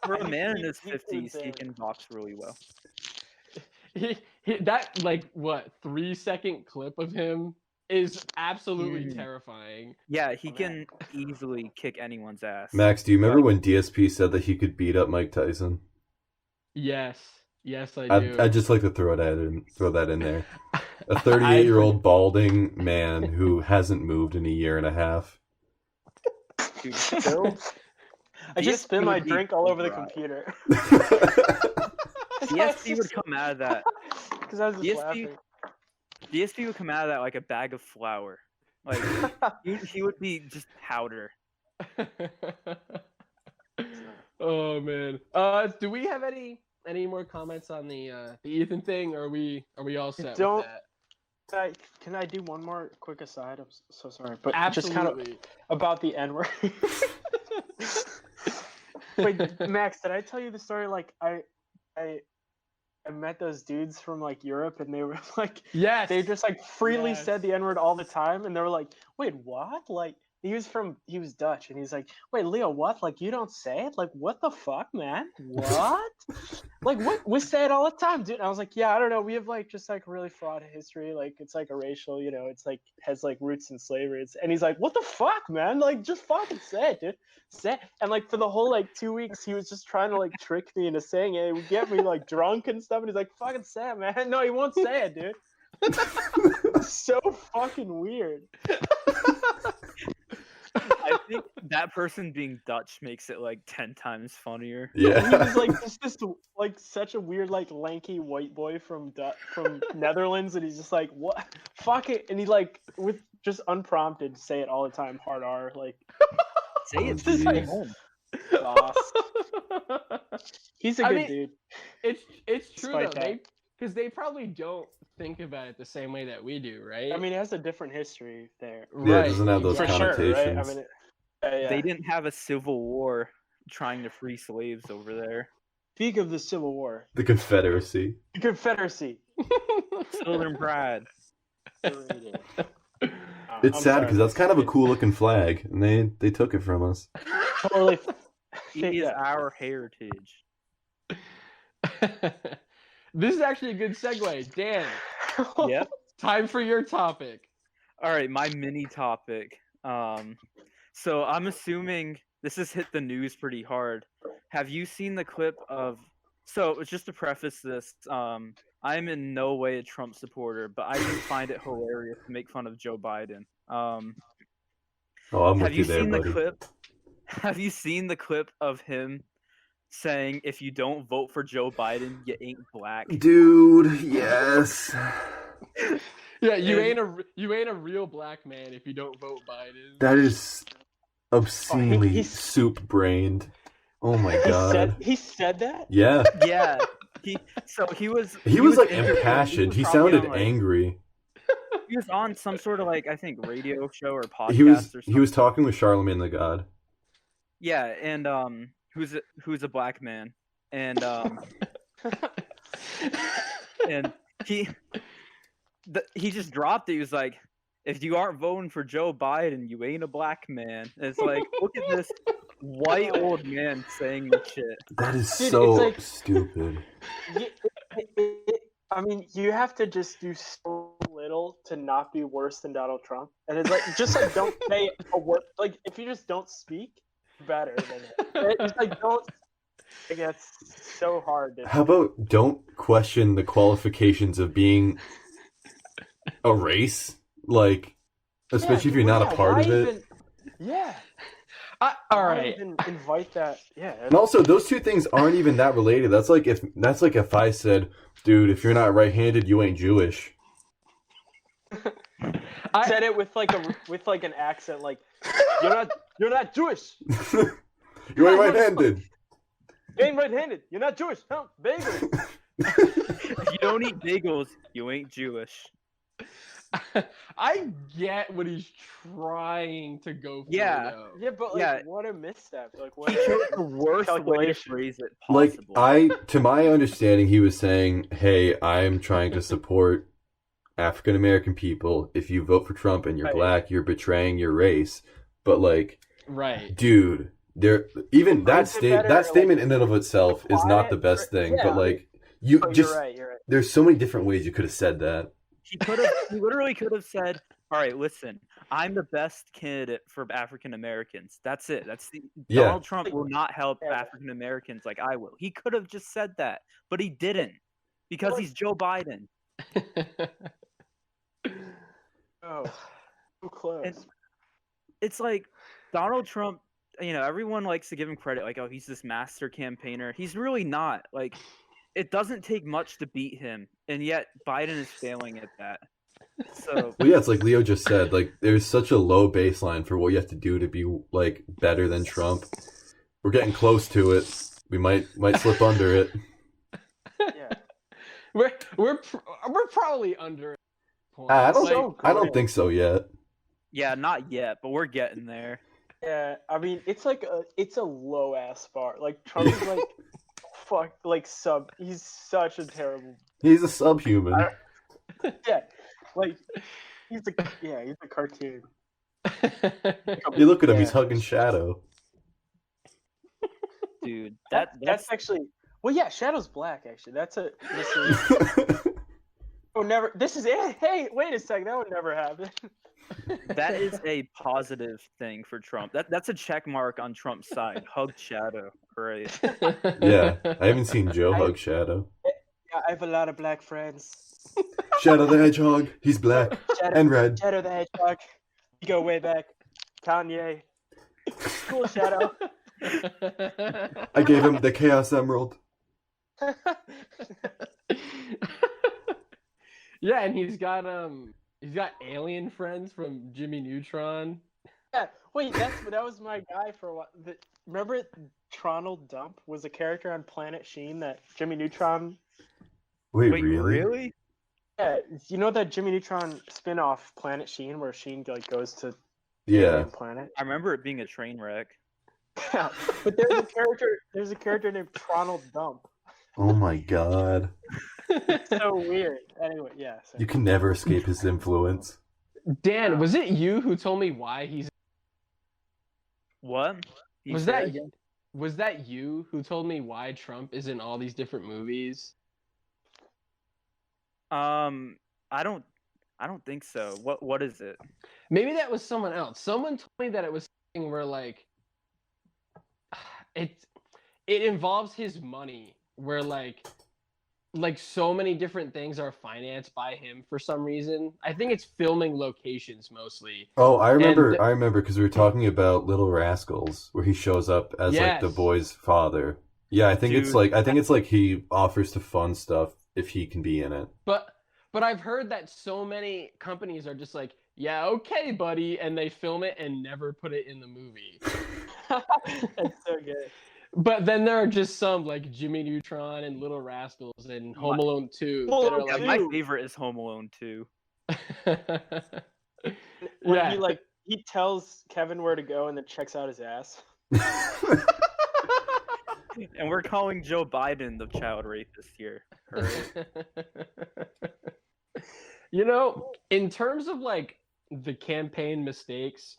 [SPEAKER 3] For a man in his
[SPEAKER 4] He
[SPEAKER 3] 50s, he
[SPEAKER 4] is,
[SPEAKER 3] can box really well.
[SPEAKER 1] He that like what 3-second clip of him is absolutely terrifying.
[SPEAKER 3] Yeah, he can easily kick anyone's ass.
[SPEAKER 2] Max, do you remember when DSP said that he could beat up Mike Tyson?
[SPEAKER 1] Yes, I do.
[SPEAKER 2] I'd just like to throw that in there. A 38-year-old balding man who hasn't moved in a year and a half.
[SPEAKER 3] Dude, still,
[SPEAKER 4] I just spit my
[SPEAKER 3] would be
[SPEAKER 4] drink all over the
[SPEAKER 3] dry.
[SPEAKER 4] computer.
[SPEAKER 3] DSP would come out of that.
[SPEAKER 4] Because I was just laughing.
[SPEAKER 3] DSP would come out of that like a bag of flour. Like he would be just powder.
[SPEAKER 1] Oh man. Do we have any more comments on the Ethan thing, or are we all set with that?
[SPEAKER 4] Can I do one more quick aside? I'm so sorry, but
[SPEAKER 1] Absolutely.
[SPEAKER 4] just kind of about the N-word. Wait, Max, did I tell you the story? Like, I met those dudes from like Europe, and they were like,
[SPEAKER 1] Yes.
[SPEAKER 4] they just like freely
[SPEAKER 1] Yes.
[SPEAKER 4] said the N-word all the time, and they were like, wait, what? Like, he was Dutch, and he's like, wait, Leo, what? Like, you don't say it? Like, what the fuck, man? What? Like, what? We say it all the time, dude. And I was like, yeah, I don't know. We have like just like really fraught history. Like, it's like a racial, it's like has like roots in slavery. And he's like, what the fuck, man? Like, just fucking say it, dude. Say it. And like for the whole like 2 weeks, he was just trying to like trick me into saying it. He would get me like drunk and stuff. And he's like, fucking say it, man. No, he won't say it, dude. It's so fucking weird.
[SPEAKER 3] I think that person being Dutch makes it like 10 times funnier.
[SPEAKER 2] Yeah.
[SPEAKER 4] He was like just like such a weird like lanky white boy from Netherlands, and he's just like, what? Fuck it, and he like with just unprompted say it all the time, hard R, like
[SPEAKER 3] Say it,
[SPEAKER 4] This is like-
[SPEAKER 3] home.
[SPEAKER 4] boss. He's a good dude.
[SPEAKER 1] It's true
[SPEAKER 4] Despite
[SPEAKER 1] though.
[SPEAKER 4] that.
[SPEAKER 1] Because they probably don't think about it the same way that we do, right?
[SPEAKER 4] I mean, it has a different history there.
[SPEAKER 2] Yeah, it doesn't have those
[SPEAKER 4] For sure, right?
[SPEAKER 2] connotations.
[SPEAKER 4] I mean, yeah.
[SPEAKER 3] They didn't have a civil war trying to free slaves over there.
[SPEAKER 4] Speak of the Civil War,
[SPEAKER 2] The Confederacy.
[SPEAKER 4] the Confederacy.
[SPEAKER 3] Southern pride.
[SPEAKER 2] It's sad because that's kind of a cool looking flag, and they took it from us.
[SPEAKER 4] Totally.
[SPEAKER 3] It is
[SPEAKER 4] Yeah.
[SPEAKER 3] our heritage.
[SPEAKER 1] This is actually a good segue. Dan,
[SPEAKER 3] Yep.
[SPEAKER 1] time for your topic.
[SPEAKER 3] All right, my mini topic. So I'm assuming this has hit the news pretty hard. Have you seen the clip of So just to preface this, I'm in no way a Trump supporter, but I just find it hilarious to make fun of Joe Biden.
[SPEAKER 2] Oh, I'm
[SPEAKER 3] Have
[SPEAKER 2] with you
[SPEAKER 3] you
[SPEAKER 2] there,
[SPEAKER 3] seen the
[SPEAKER 2] buddy.
[SPEAKER 3] clip? Have you seen the clip of him saying, "If you don't vote for Joe Biden, you ain't black"?
[SPEAKER 2] Dude, yes.
[SPEAKER 1] Yeah, you
[SPEAKER 3] And-
[SPEAKER 1] ain't a real black man if you don't vote Biden.
[SPEAKER 2] That is obscenely
[SPEAKER 4] he's-
[SPEAKER 2] soup-brained. Oh my god.
[SPEAKER 4] He said that?
[SPEAKER 2] Yeah.
[SPEAKER 3] Yeah, he was
[SPEAKER 2] like
[SPEAKER 3] interviewed-
[SPEAKER 2] impassioned.
[SPEAKER 3] was
[SPEAKER 2] He
[SPEAKER 3] probably
[SPEAKER 2] sounded
[SPEAKER 3] on, like-
[SPEAKER 2] angry.
[SPEAKER 3] He was on some sort of like I think radio show or podcast
[SPEAKER 2] He was
[SPEAKER 3] or something.
[SPEAKER 2] he was talking with Charlemagne the God.
[SPEAKER 3] Yeah, and who's a black man, and and he just dropped it. He was like, "If you aren't voting for Joe Biden, you ain't a black man." And it's like, look at this white old man saying this shit.
[SPEAKER 2] That is
[SPEAKER 4] Dude,
[SPEAKER 2] so
[SPEAKER 4] it's like-
[SPEAKER 2] stupid.
[SPEAKER 4] I mean, you have to just do so little to not be worse than Donald Trump, and it's like just like don't say a word. Like if you just don't speak, better than it. It's like don't. Like, it's so hard.
[SPEAKER 2] How about don't question the qualifications of being a race? Like, especially if you're not a part of it.
[SPEAKER 4] Yeah.
[SPEAKER 1] All
[SPEAKER 4] Why
[SPEAKER 1] right.
[SPEAKER 4] even invite that. Yeah.
[SPEAKER 2] And also, those two things aren't even that related. That's like if I said, "Dude, if you're not right-handed, you ain't Jewish."
[SPEAKER 1] I
[SPEAKER 4] said it with like an accent, like you're not Jewish.
[SPEAKER 2] You ain't right-handed.
[SPEAKER 4] You ain't right-handed. You're not Jewish. No, bagels.
[SPEAKER 3] If you don't eat bagels, you ain't Jewish.
[SPEAKER 1] I get what he's trying to go for.
[SPEAKER 3] Yeah.
[SPEAKER 1] though.
[SPEAKER 4] Yeah, but like,
[SPEAKER 3] Yeah.
[SPEAKER 4] what a misstep. Like, what
[SPEAKER 3] He chose
[SPEAKER 4] a
[SPEAKER 3] the worst way to
[SPEAKER 4] calculation.
[SPEAKER 3] phrase it
[SPEAKER 2] Like
[SPEAKER 3] possible.
[SPEAKER 2] to my understanding, he was saying, "Hey, I'm trying to support African American people. If you vote for Trump and you're
[SPEAKER 4] Right.
[SPEAKER 2] black, you're betraying your race." But like,
[SPEAKER 1] Right.
[SPEAKER 2] dude, there even that
[SPEAKER 4] Is it better,
[SPEAKER 2] that statement
[SPEAKER 4] like,
[SPEAKER 2] in and of itself is not the best thing.
[SPEAKER 4] Yeah,
[SPEAKER 2] But like, you
[SPEAKER 4] Oh,
[SPEAKER 2] just
[SPEAKER 4] you're right. You're right.
[SPEAKER 2] there's so many different ways you could have said that.
[SPEAKER 3] He literally could have said, "All right, listen, I'm the best candidate for African Americans. That's it.
[SPEAKER 2] Yeah.
[SPEAKER 3] Donald Trump will not help
[SPEAKER 4] Yeah.
[SPEAKER 3] African Americans like I will." He could have just said that, but he didn't because he's Joe Biden.
[SPEAKER 4] Oh, so close.
[SPEAKER 3] And- It's like Donald Trump, everyone likes to give him credit like, "Oh, he's this master campaigner." He's really not. Like, it doesn't take much to beat him, and yet Biden is failing at that. So
[SPEAKER 2] Well, yeah, it's like Leo just said. Like, there's such a low baseline for what you have to do to be like better than Trump. We're getting close to it. We might slip under it.
[SPEAKER 4] Yeah.
[SPEAKER 1] we're probably under. it.
[SPEAKER 2] I don't
[SPEAKER 4] So
[SPEAKER 2] I don't
[SPEAKER 4] good.
[SPEAKER 2] think so yet.
[SPEAKER 3] yeah, not yet, but we're getting there.
[SPEAKER 4] Yeah, I mean, it's a low ass bar. Like Trump is like, fuck, like He's such a terrible.
[SPEAKER 2] He's a subhuman.
[SPEAKER 4] Yeah, like he's a cartoon.
[SPEAKER 2] You look at him; he's
[SPEAKER 4] Yeah.
[SPEAKER 2] hugging Shadow.
[SPEAKER 3] Dude,
[SPEAKER 4] That's actually. Well, yeah, Shadow's black. Actually, this would never. This is it. Hey, wait a second. That would never happen.
[SPEAKER 3] that is a positive thing for Trump. That's a check mark on Trump's side. Hug Shadow, great.
[SPEAKER 2] Yeah, I haven't seen Joe hug Shadow.
[SPEAKER 4] Yeah, I have a lot of black friends.
[SPEAKER 2] Shadow the Hedgehog. He's black
[SPEAKER 4] Shadow,
[SPEAKER 2] and red.
[SPEAKER 4] Shadow the Hedgehog. You go way back. Kanye. Cool Shadow.
[SPEAKER 2] I gave him the Chaos Emerald.
[SPEAKER 1] Yeah, and he's got alien friends from Jimmy Neutron.
[SPEAKER 4] Yeah, wait, that was my guy for a while. Remember Tronald Dump was a character on Planet Sheen that Jimmy Neutron.
[SPEAKER 2] Wait,
[SPEAKER 3] Wait,
[SPEAKER 2] really?
[SPEAKER 3] really?
[SPEAKER 4] Yeah, you know that Jimmy Neutron spin-off Planet Sheen where Sheen like goes to
[SPEAKER 2] Yeah.
[SPEAKER 4] alien planet.
[SPEAKER 3] I remember it being a train wreck.
[SPEAKER 4] Yeah, but there's a character named Tronald Dump.
[SPEAKER 2] Oh my god.
[SPEAKER 4] So weird. Anyway, yeah. So.
[SPEAKER 2] You can never escape his influence.
[SPEAKER 1] Dan, was it you who told me why he's?
[SPEAKER 3] What? You
[SPEAKER 1] Was
[SPEAKER 3] say
[SPEAKER 1] that
[SPEAKER 3] again?
[SPEAKER 1] Was that you who told me why Trump is in all these different movies?
[SPEAKER 3] I don't think so. What is it?
[SPEAKER 1] Maybe that was someone else. Someone told me that it was something where like it involves his money where like so many different things are financed by him for some reason. I think it's filming locations mostly.
[SPEAKER 2] Oh, I remember.
[SPEAKER 1] And
[SPEAKER 2] I remember because we were talking about Little Rascals, where he shows up as like the
[SPEAKER 1] yes,
[SPEAKER 2] boy's father. Yeah, I think it's
[SPEAKER 3] Dude,
[SPEAKER 2] like he offers to fund stuff if he can be in it.
[SPEAKER 1] but I've heard that so many companies are just like, yeah, okay, buddy, and they film it and never put it in the movie.
[SPEAKER 4] That's so good.
[SPEAKER 1] But then there are just some like Jimmy Neutron and Little Rascals and Home Alone 2
[SPEAKER 4] Home
[SPEAKER 1] that are
[SPEAKER 4] Alone
[SPEAKER 1] like,
[SPEAKER 3] my
[SPEAKER 4] 2.
[SPEAKER 3] favorite is Home Alone 2.
[SPEAKER 4] When
[SPEAKER 1] yeah.
[SPEAKER 4] he tells Kevin where to go and then checks out his ass.
[SPEAKER 3] And we're calling Joe Biden the child rapist here. Right?
[SPEAKER 1] You know, in terms of like the campaign mistakes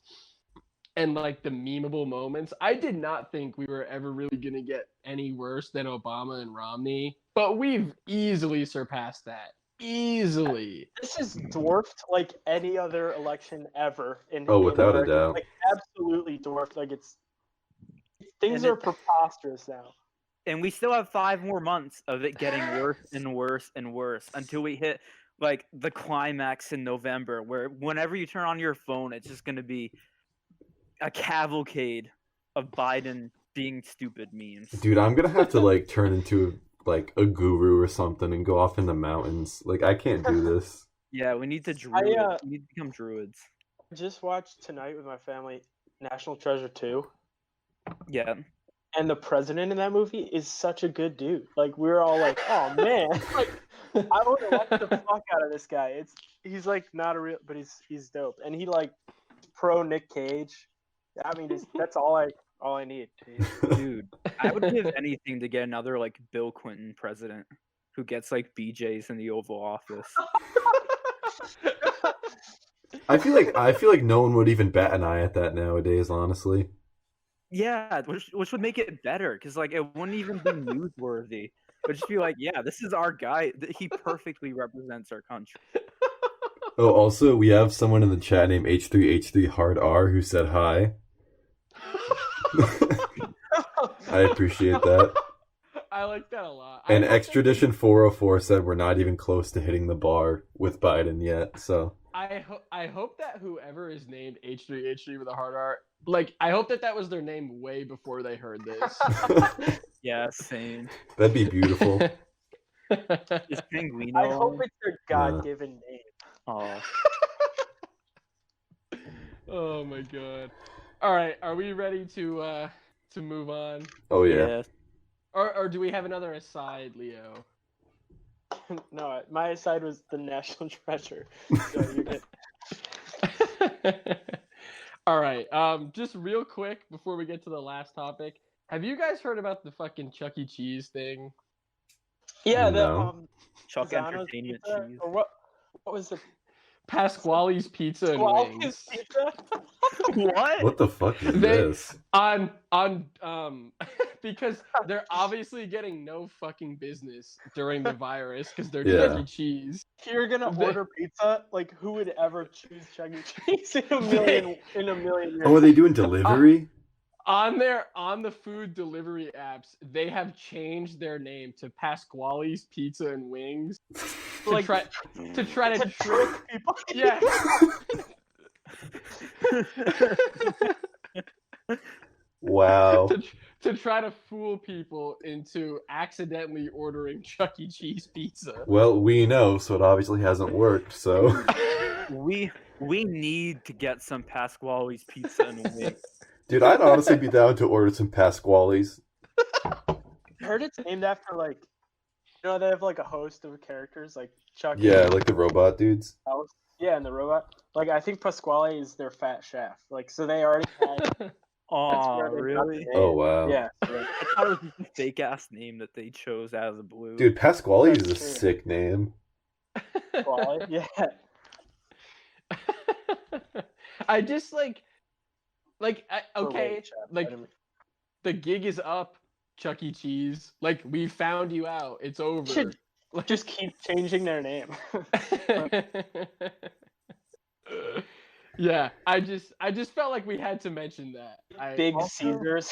[SPEAKER 1] and like the memeable moments, I did not think we were ever really going to get any worse than Obama and Romney, but we've easily surpassed that. Easily.
[SPEAKER 4] This is dwarfed like any other election ever in
[SPEAKER 2] without a
[SPEAKER 4] America.
[SPEAKER 2] doubt.
[SPEAKER 4] Like absolutely dwarfed. Like things
[SPEAKER 3] And
[SPEAKER 4] are preposterous now.
[SPEAKER 3] And we still have 5 more months of it getting worse and worse and worse until we hit like the climax in November, where whenever you turn on your phone, it's just going to be a cavalcade of Biden being stupid memes.
[SPEAKER 2] Dude, I'm gonna have to like turn into like a guru or something and go off in the mountains. Like I can't do this.
[SPEAKER 3] Yeah, we need to we need to become druids.
[SPEAKER 4] I just watched tonight with my family National Treasure 2.
[SPEAKER 3] Yeah.
[SPEAKER 4] And the president in that movie is such a good dude. Like we were all like, "Oh man!" Like I want to watch the fuck out of this guy. He's like not a real, but he's dope. And he like pro Nick Cage. I mean, that's all I need.
[SPEAKER 3] Dude, I would give anything to get another like Bill Clinton president who gets like BJ's in the Oval Office.
[SPEAKER 2] I feel like no one would even bat an eye at that nowadays, honestly.
[SPEAKER 3] Yeah, which would make it better because like it wouldn't even be newsworthy. It would just be like, yeah, this is our guy. He perfectly represents our country.
[SPEAKER 2] Oh, also we have someone in the chat named H3H3 Hard R who said hi. I appreciate that.
[SPEAKER 1] I like that a lot.
[SPEAKER 2] And Extradition 404 said we're not even close to hitting the bar with Biden yet. So
[SPEAKER 1] I hope that whoever is named H3H3 with a hard R, like I hope that was their name way before they heard this.
[SPEAKER 3] Yeah, same.
[SPEAKER 2] That'd be beautiful.
[SPEAKER 3] Is Pinguino?
[SPEAKER 4] I hope it's their God-given name.
[SPEAKER 3] Oh.
[SPEAKER 1] Oh my god. All right, are we ready to move on?
[SPEAKER 2] Oh yeah.
[SPEAKER 1] Or do we have another aside, Leo?
[SPEAKER 4] No, my aside was the National Treasure. So you're good.
[SPEAKER 1] All right. Just real quick before we get to the last topic, have you guys heard about the fucking Chuck E. Cheese thing?
[SPEAKER 4] Yeah,
[SPEAKER 2] No.
[SPEAKER 3] Chuck
[SPEAKER 4] Pisano's
[SPEAKER 3] Entertainment
[SPEAKER 4] Pizza,
[SPEAKER 3] Cheese.
[SPEAKER 4] or what was the
[SPEAKER 1] Pasquale's Pizza and Wings.
[SPEAKER 4] Pizza?
[SPEAKER 3] What?
[SPEAKER 2] What the fuck is
[SPEAKER 1] They-
[SPEAKER 2] this?
[SPEAKER 1] on because they're obviously getting no fucking business during the virus because they're
[SPEAKER 2] Yeah.
[SPEAKER 1] Chuck E. Cheese.
[SPEAKER 4] If you're gonna order pizza, like who would ever choose Chuck E. Cheese in a million years?
[SPEAKER 2] Oh, are they doing delivery?
[SPEAKER 1] On the food delivery apps, they have changed their name to Pasquale's Pizza and Wings to
[SPEAKER 4] Like,
[SPEAKER 1] try to trick.
[SPEAKER 4] trick people?
[SPEAKER 1] Yeah.
[SPEAKER 2] Wow.
[SPEAKER 1] to try to fool people into accidentally ordering Chuck E. Cheese pizza.
[SPEAKER 2] Well, we know, so it obviously hasn't worked. So
[SPEAKER 3] We need to get some Pasquale's Pizza and Wings.
[SPEAKER 2] dude, I'd honestly be down to order some Pasquale's.
[SPEAKER 4] I heard it's named after like, they have like a host of characters like Chuck.
[SPEAKER 2] Yeah, like the robot dudes.
[SPEAKER 4] Yeah, and the robot. Like I think Pasquale is their fat chef. Like so they already had.
[SPEAKER 3] Oh,
[SPEAKER 4] where they got the
[SPEAKER 3] really?
[SPEAKER 4] name.
[SPEAKER 2] Oh wow.
[SPEAKER 4] Yeah.
[SPEAKER 3] I thought it was just a fake ass name that they chose out of the blue.
[SPEAKER 2] Dude, Pasquale's is a
[SPEAKER 4] That's true.
[SPEAKER 2] sick name.
[SPEAKER 4] Pasquale. Yeah.
[SPEAKER 1] I just okay,
[SPEAKER 4] Chef,
[SPEAKER 1] like
[SPEAKER 4] I don't-
[SPEAKER 1] the gig is up, Chuck E. Cheese. Like we found you out. It's over.
[SPEAKER 4] should just keep changing their name.
[SPEAKER 1] Yeah, I just felt like we had to mention that.
[SPEAKER 4] Big
[SPEAKER 3] Also-
[SPEAKER 4] Caesars.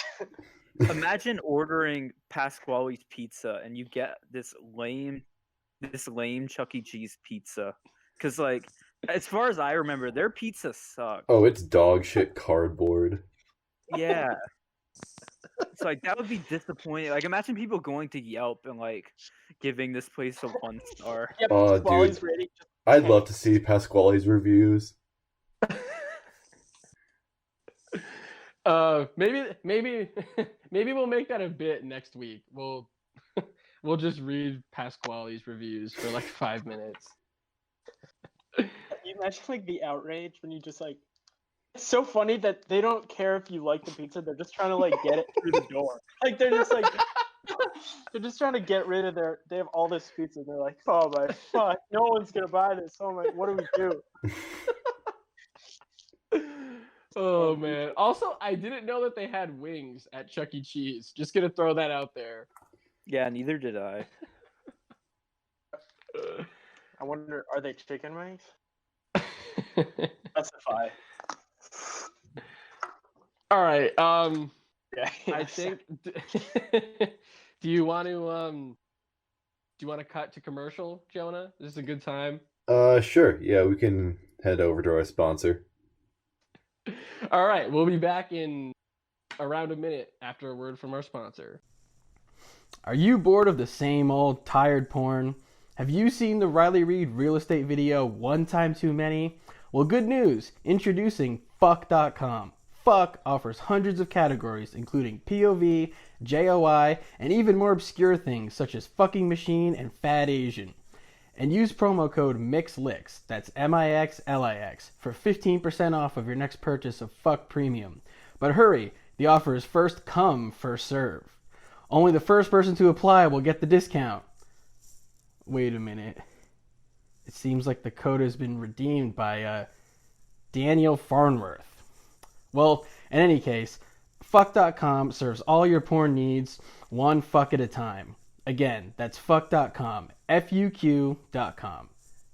[SPEAKER 3] Imagine ordering Pasquale's pizza and you get this lame Chuck E. Cheese pizza. Because, like, as far as I remember, their pizza sucks.
[SPEAKER 2] Oh, it's dog shit cardboard.
[SPEAKER 3] Yeah. It's like, that would be disappointing. Like, imagine people going to Yelp and, like, giving this place a 1 star.
[SPEAKER 4] Yep,
[SPEAKER 2] Oh,
[SPEAKER 4] Pasquale's
[SPEAKER 2] dude.
[SPEAKER 4] rating just
[SPEAKER 2] I'd
[SPEAKER 4] tanked.
[SPEAKER 2] love to see Pasquale's reviews.
[SPEAKER 1] Maybe we'll make that a bit next week. We'll just read Pasquale's reviews for like 5 minutes.
[SPEAKER 4] You imagine like the outrage when you just like. It's so funny that they don't care if you like the pizza. They're just trying to like get it through the door. Like they're just like. They're just trying to get rid of their. They have all this pizza. They're like, oh my fuck, no one's gonna buy this. Oh my, what do we do?
[SPEAKER 1] Oh man. Also, I didn't know that they had wings at Chuck E. Cheese. Just gonna throw that out there.
[SPEAKER 3] Yeah, neither did I.
[SPEAKER 4] I wonder, are they chicken wings? Specify.
[SPEAKER 1] All right.
[SPEAKER 4] Yeah.
[SPEAKER 1] I think. Do you want to cut to commercial, Jonah? This is a good time.
[SPEAKER 2] Sure. Yeah, we can head over to our sponsor.
[SPEAKER 1] All right, we'll be back in around a minute after a word from our sponsor. Are you bored of the same old tired porn? Have you seen the Riley Reid real estate video one time too many? Well, good news. Introducing Fuck.com. Fuck offers hundreds of categories, including POV, JOI, and even more obscure things such as fucking machine and fat Asian. And use promo code MIXLIX, that's MIXLIX, for 15% off of your next purchase of Fuck Premium. But hurry, the offer is first come, first serve. Only the first person to apply will get the discount. Wait a minute. It seems like the code has been redeemed by Daniel Farnworth. Well, in any case, Fuck.com serves all your porn needs, one fuck at a time. Again, that's Fuck.com, FUQ.com.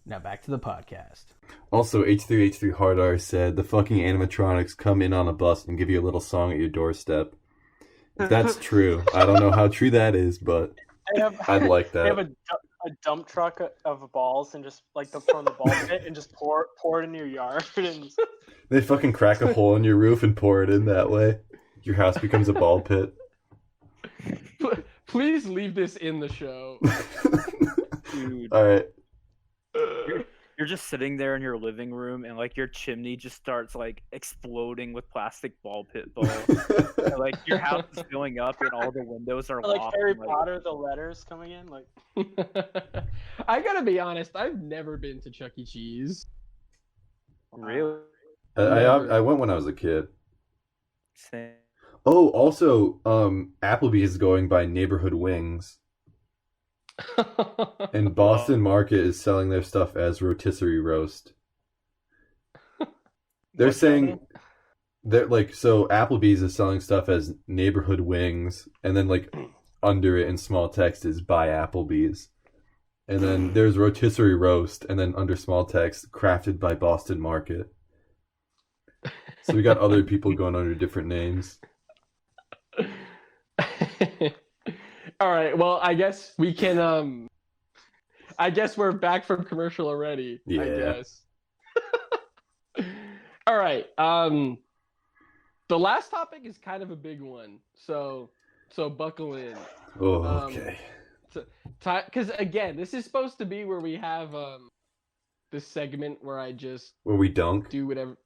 [SPEAKER 1] Now back to the podcast.
[SPEAKER 2] Also, H3H3 Hard R said the fucking animatronics come in on a bus and give you a little song at your doorstep. If that's true, I don't know how true that is, but I'd like that.
[SPEAKER 4] They have a dump truck of balls and just like they'll throw in the ball pit and just pour it in your yard. And...
[SPEAKER 2] They fucking crack a hole in your roof and pour it in that way. Your house becomes a ball pit.
[SPEAKER 1] Please leave this in the show.
[SPEAKER 3] Dude.
[SPEAKER 2] All right.
[SPEAKER 3] You're just sitting there in your living room and like your chimney just starts like exploding with plastic ball pit balls. And, like your house is filling up and all the windows are
[SPEAKER 4] like
[SPEAKER 3] locked.
[SPEAKER 4] Harry
[SPEAKER 3] and,
[SPEAKER 4] Potter, the letters coming in. Like
[SPEAKER 1] I gotta be honest, I've never been to Chuck E. Cheese.
[SPEAKER 3] Really?
[SPEAKER 2] I went when I was a kid.
[SPEAKER 3] Same.
[SPEAKER 2] Oh, also, Applebee's is going by Neighborhood Wings. And Boston Market is selling their stuff as rotisserie roast. They're saying they're like, so Applebee's is selling stuff as Neighborhood Wings, and then like under it in small text is by Applebee's. And then there's rotisserie roast, and then under small text, crafted by Boston Market. So we got other people going under different names.
[SPEAKER 1] All right, well, I guess we can I guess we're back from commercial already.
[SPEAKER 2] Yeah.
[SPEAKER 1] I guess. All right. The last topic is kind of a big one. So buckle in.
[SPEAKER 2] Oh, okay.
[SPEAKER 1] Because again, this is supposed to be where we have this segment where I just
[SPEAKER 2] Where we dunk?
[SPEAKER 1] do whatever.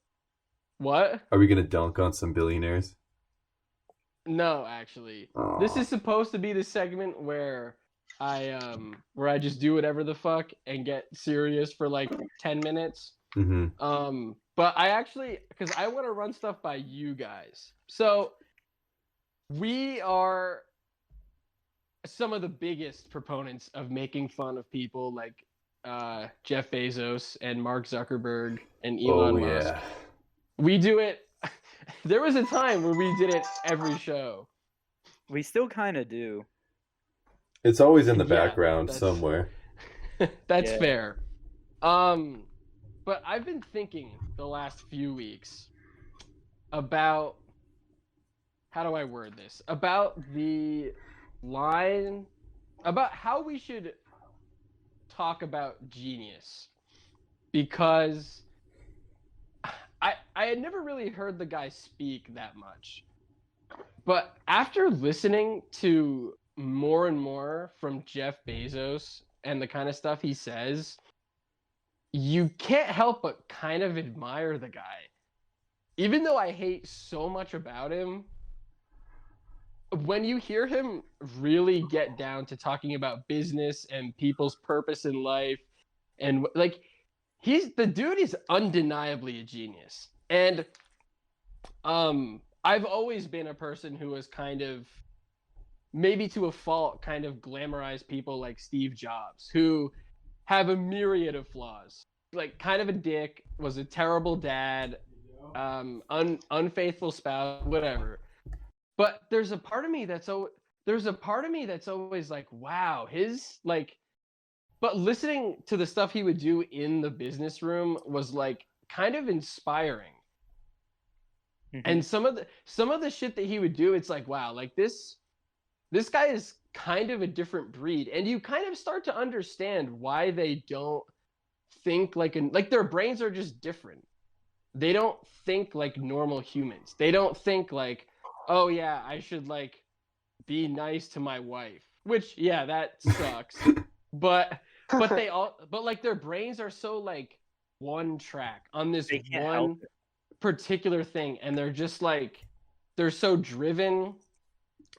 [SPEAKER 1] What?
[SPEAKER 2] Are we gonna dunk on some billionaires?
[SPEAKER 1] No, actually.
[SPEAKER 2] Aww.
[SPEAKER 1] This is supposed to be the segment where I just do whatever the fuck and get serious for like 10 minutes.
[SPEAKER 2] Mm-hmm.
[SPEAKER 1] But I actually, because I want to run stuff by you guys. So we are some of the biggest proponents of making fun of people like Jeff Bezos and Mark Zuckerberg and Elon Musk.
[SPEAKER 2] Yeah.
[SPEAKER 1] We do it. There was a time where we did it every show.
[SPEAKER 3] We still kind of do.
[SPEAKER 2] It's always in the
[SPEAKER 1] Yeah,
[SPEAKER 2] background
[SPEAKER 1] that's-
[SPEAKER 2] somewhere.
[SPEAKER 1] That's
[SPEAKER 3] Yeah.
[SPEAKER 1] fair. But I've been thinking the last few weeks about how do I word this? About the line, about how we should talk about genius, because I had never really heard the guy speak that much, but after listening to more and more from Jeff Bezos and the kind of stuff he says, you can't help but kind of admire the guy. Even though I hate so much about him, when you hear him really get down to talking about business and people's purpose in life, and like, the dude is undeniably a genius. And I've always been a person who has kind of, maybe to a fault, kind of glamorized people like Steve Jobs, who have a myriad of flaws. Like, kind of a dick, was a terrible dad, unfaithful spouse, whatever. But there's a part of me that's always like, wow, his like. But listening to the stuff he would do in the business room was like kind of inspiring. And some of the shit that he would do, it's like, wow, like this guy is kind of a different breed, and you kind of start to understand why they don't think like their brains are just different. They don't think like normal humans. They don't think like, oh yeah, I should like be nice to my wife, which, yeah, that sucks. but like their brains are so like one track on this one particular thing, and they're just like, they're so driven.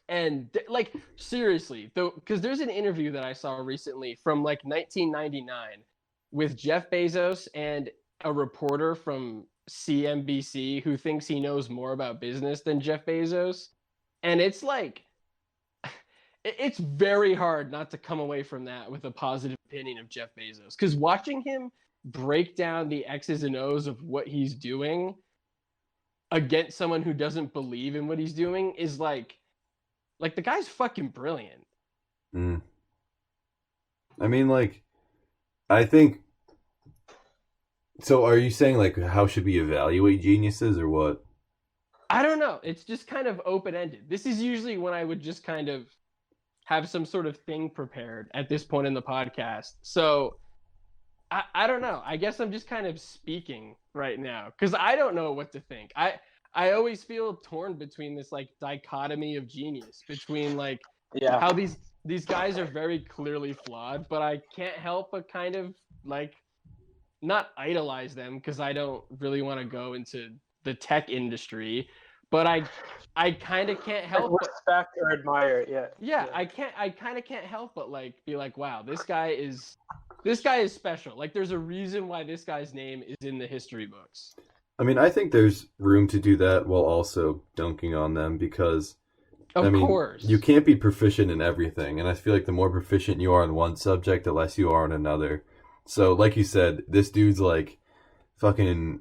[SPEAKER 1] And like, seriously though, because there's an interview that I saw recently from like 1999 with Jeff Bezos and a reporter from CNBC who thinks he knows more about business than Jeff Bezos. And it's like, it's very hard not to come away from that with a positive opinion of Jeff Bezos, because watching him break down the X's and O's of what he's doing against someone who doesn't believe in what he's doing is like the guy's fucking brilliant.
[SPEAKER 2] I mean, like, I think, so are you saying like, how should we evaluate geniuses or what?
[SPEAKER 1] I don't know. It's just kind of open-ended. This is usually when I would just kind of have some sort of thing prepared at this point in the podcast. So I don't know. I guess I'm just kind of speaking right now because I don't know what to think. I always feel torn between this like dichotomy of genius, between like how these guys are very clearly flawed, but I can't help but kind of like not idolize them, because I don't really want to go into the tech industry, but I kind of can't help but
[SPEAKER 4] respect or admire it.
[SPEAKER 1] Yeah, I kind of can't help but like be like, wow, this guy is special. Like, there's a reason why this guy's name is in the history books.
[SPEAKER 2] I mean, I think there's room to do that while also dunking on them, because
[SPEAKER 1] of course
[SPEAKER 2] you can't be proficient in everything, and I feel like the more proficient you are in one subject, the less you are in another. So, like you said, this dude's like fucking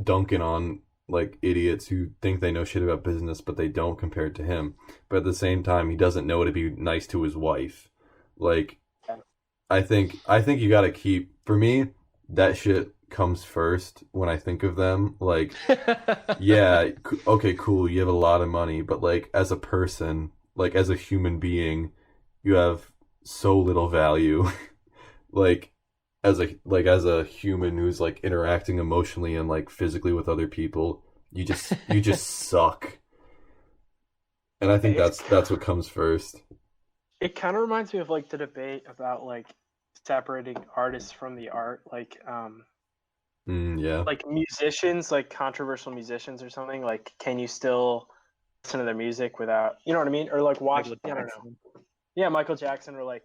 [SPEAKER 2] dunking on like idiots who think they know shit about business, but they don't compared to him. But at the same time, he doesn't know to be nice to his wife. Like, I think you gotta keep, for me, that shit comes first when I think of them. Like, yeah, okay, cool, you have a lot of money, but like, as a person, like as a human being, you have so little value. Like, as a human who's like interacting emotionally and like physically with other people, you just suck. And I think that's what comes first.
[SPEAKER 4] It kind of reminds me of like the debate about like separating artists from the art, like
[SPEAKER 2] yeah,
[SPEAKER 4] like musicians, like controversial musicians or something. Like, can you still listen to their music without, you know what I mean? Or like watch, I don't know. Yeah, Michael Jackson or like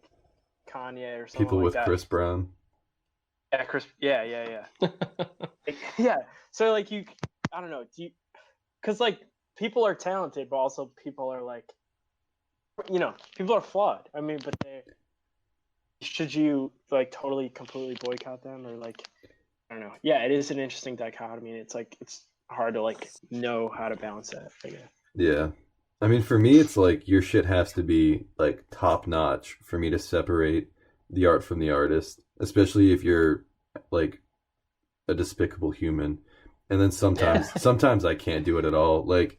[SPEAKER 4] Kanye or something.
[SPEAKER 2] People
[SPEAKER 4] like
[SPEAKER 2] with
[SPEAKER 4] that.
[SPEAKER 2] Chris Brown.
[SPEAKER 4] Yeah, Chris. Yeah. Yeah. So like I don't know. Because like people are talented, but also people are like, you know, people are flawed. I mean, but should you like totally completely boycott them, or like, I don't know. Yeah, it is an interesting dichotomy, and it's like it's hard to like know how to balance that, I guess.
[SPEAKER 2] Yeah. I mean, for me, it's like your shit has to be like top notch for me to separate the art from the artist, especially if you're like a despicable human. And then sometimes I can't do it at all. Like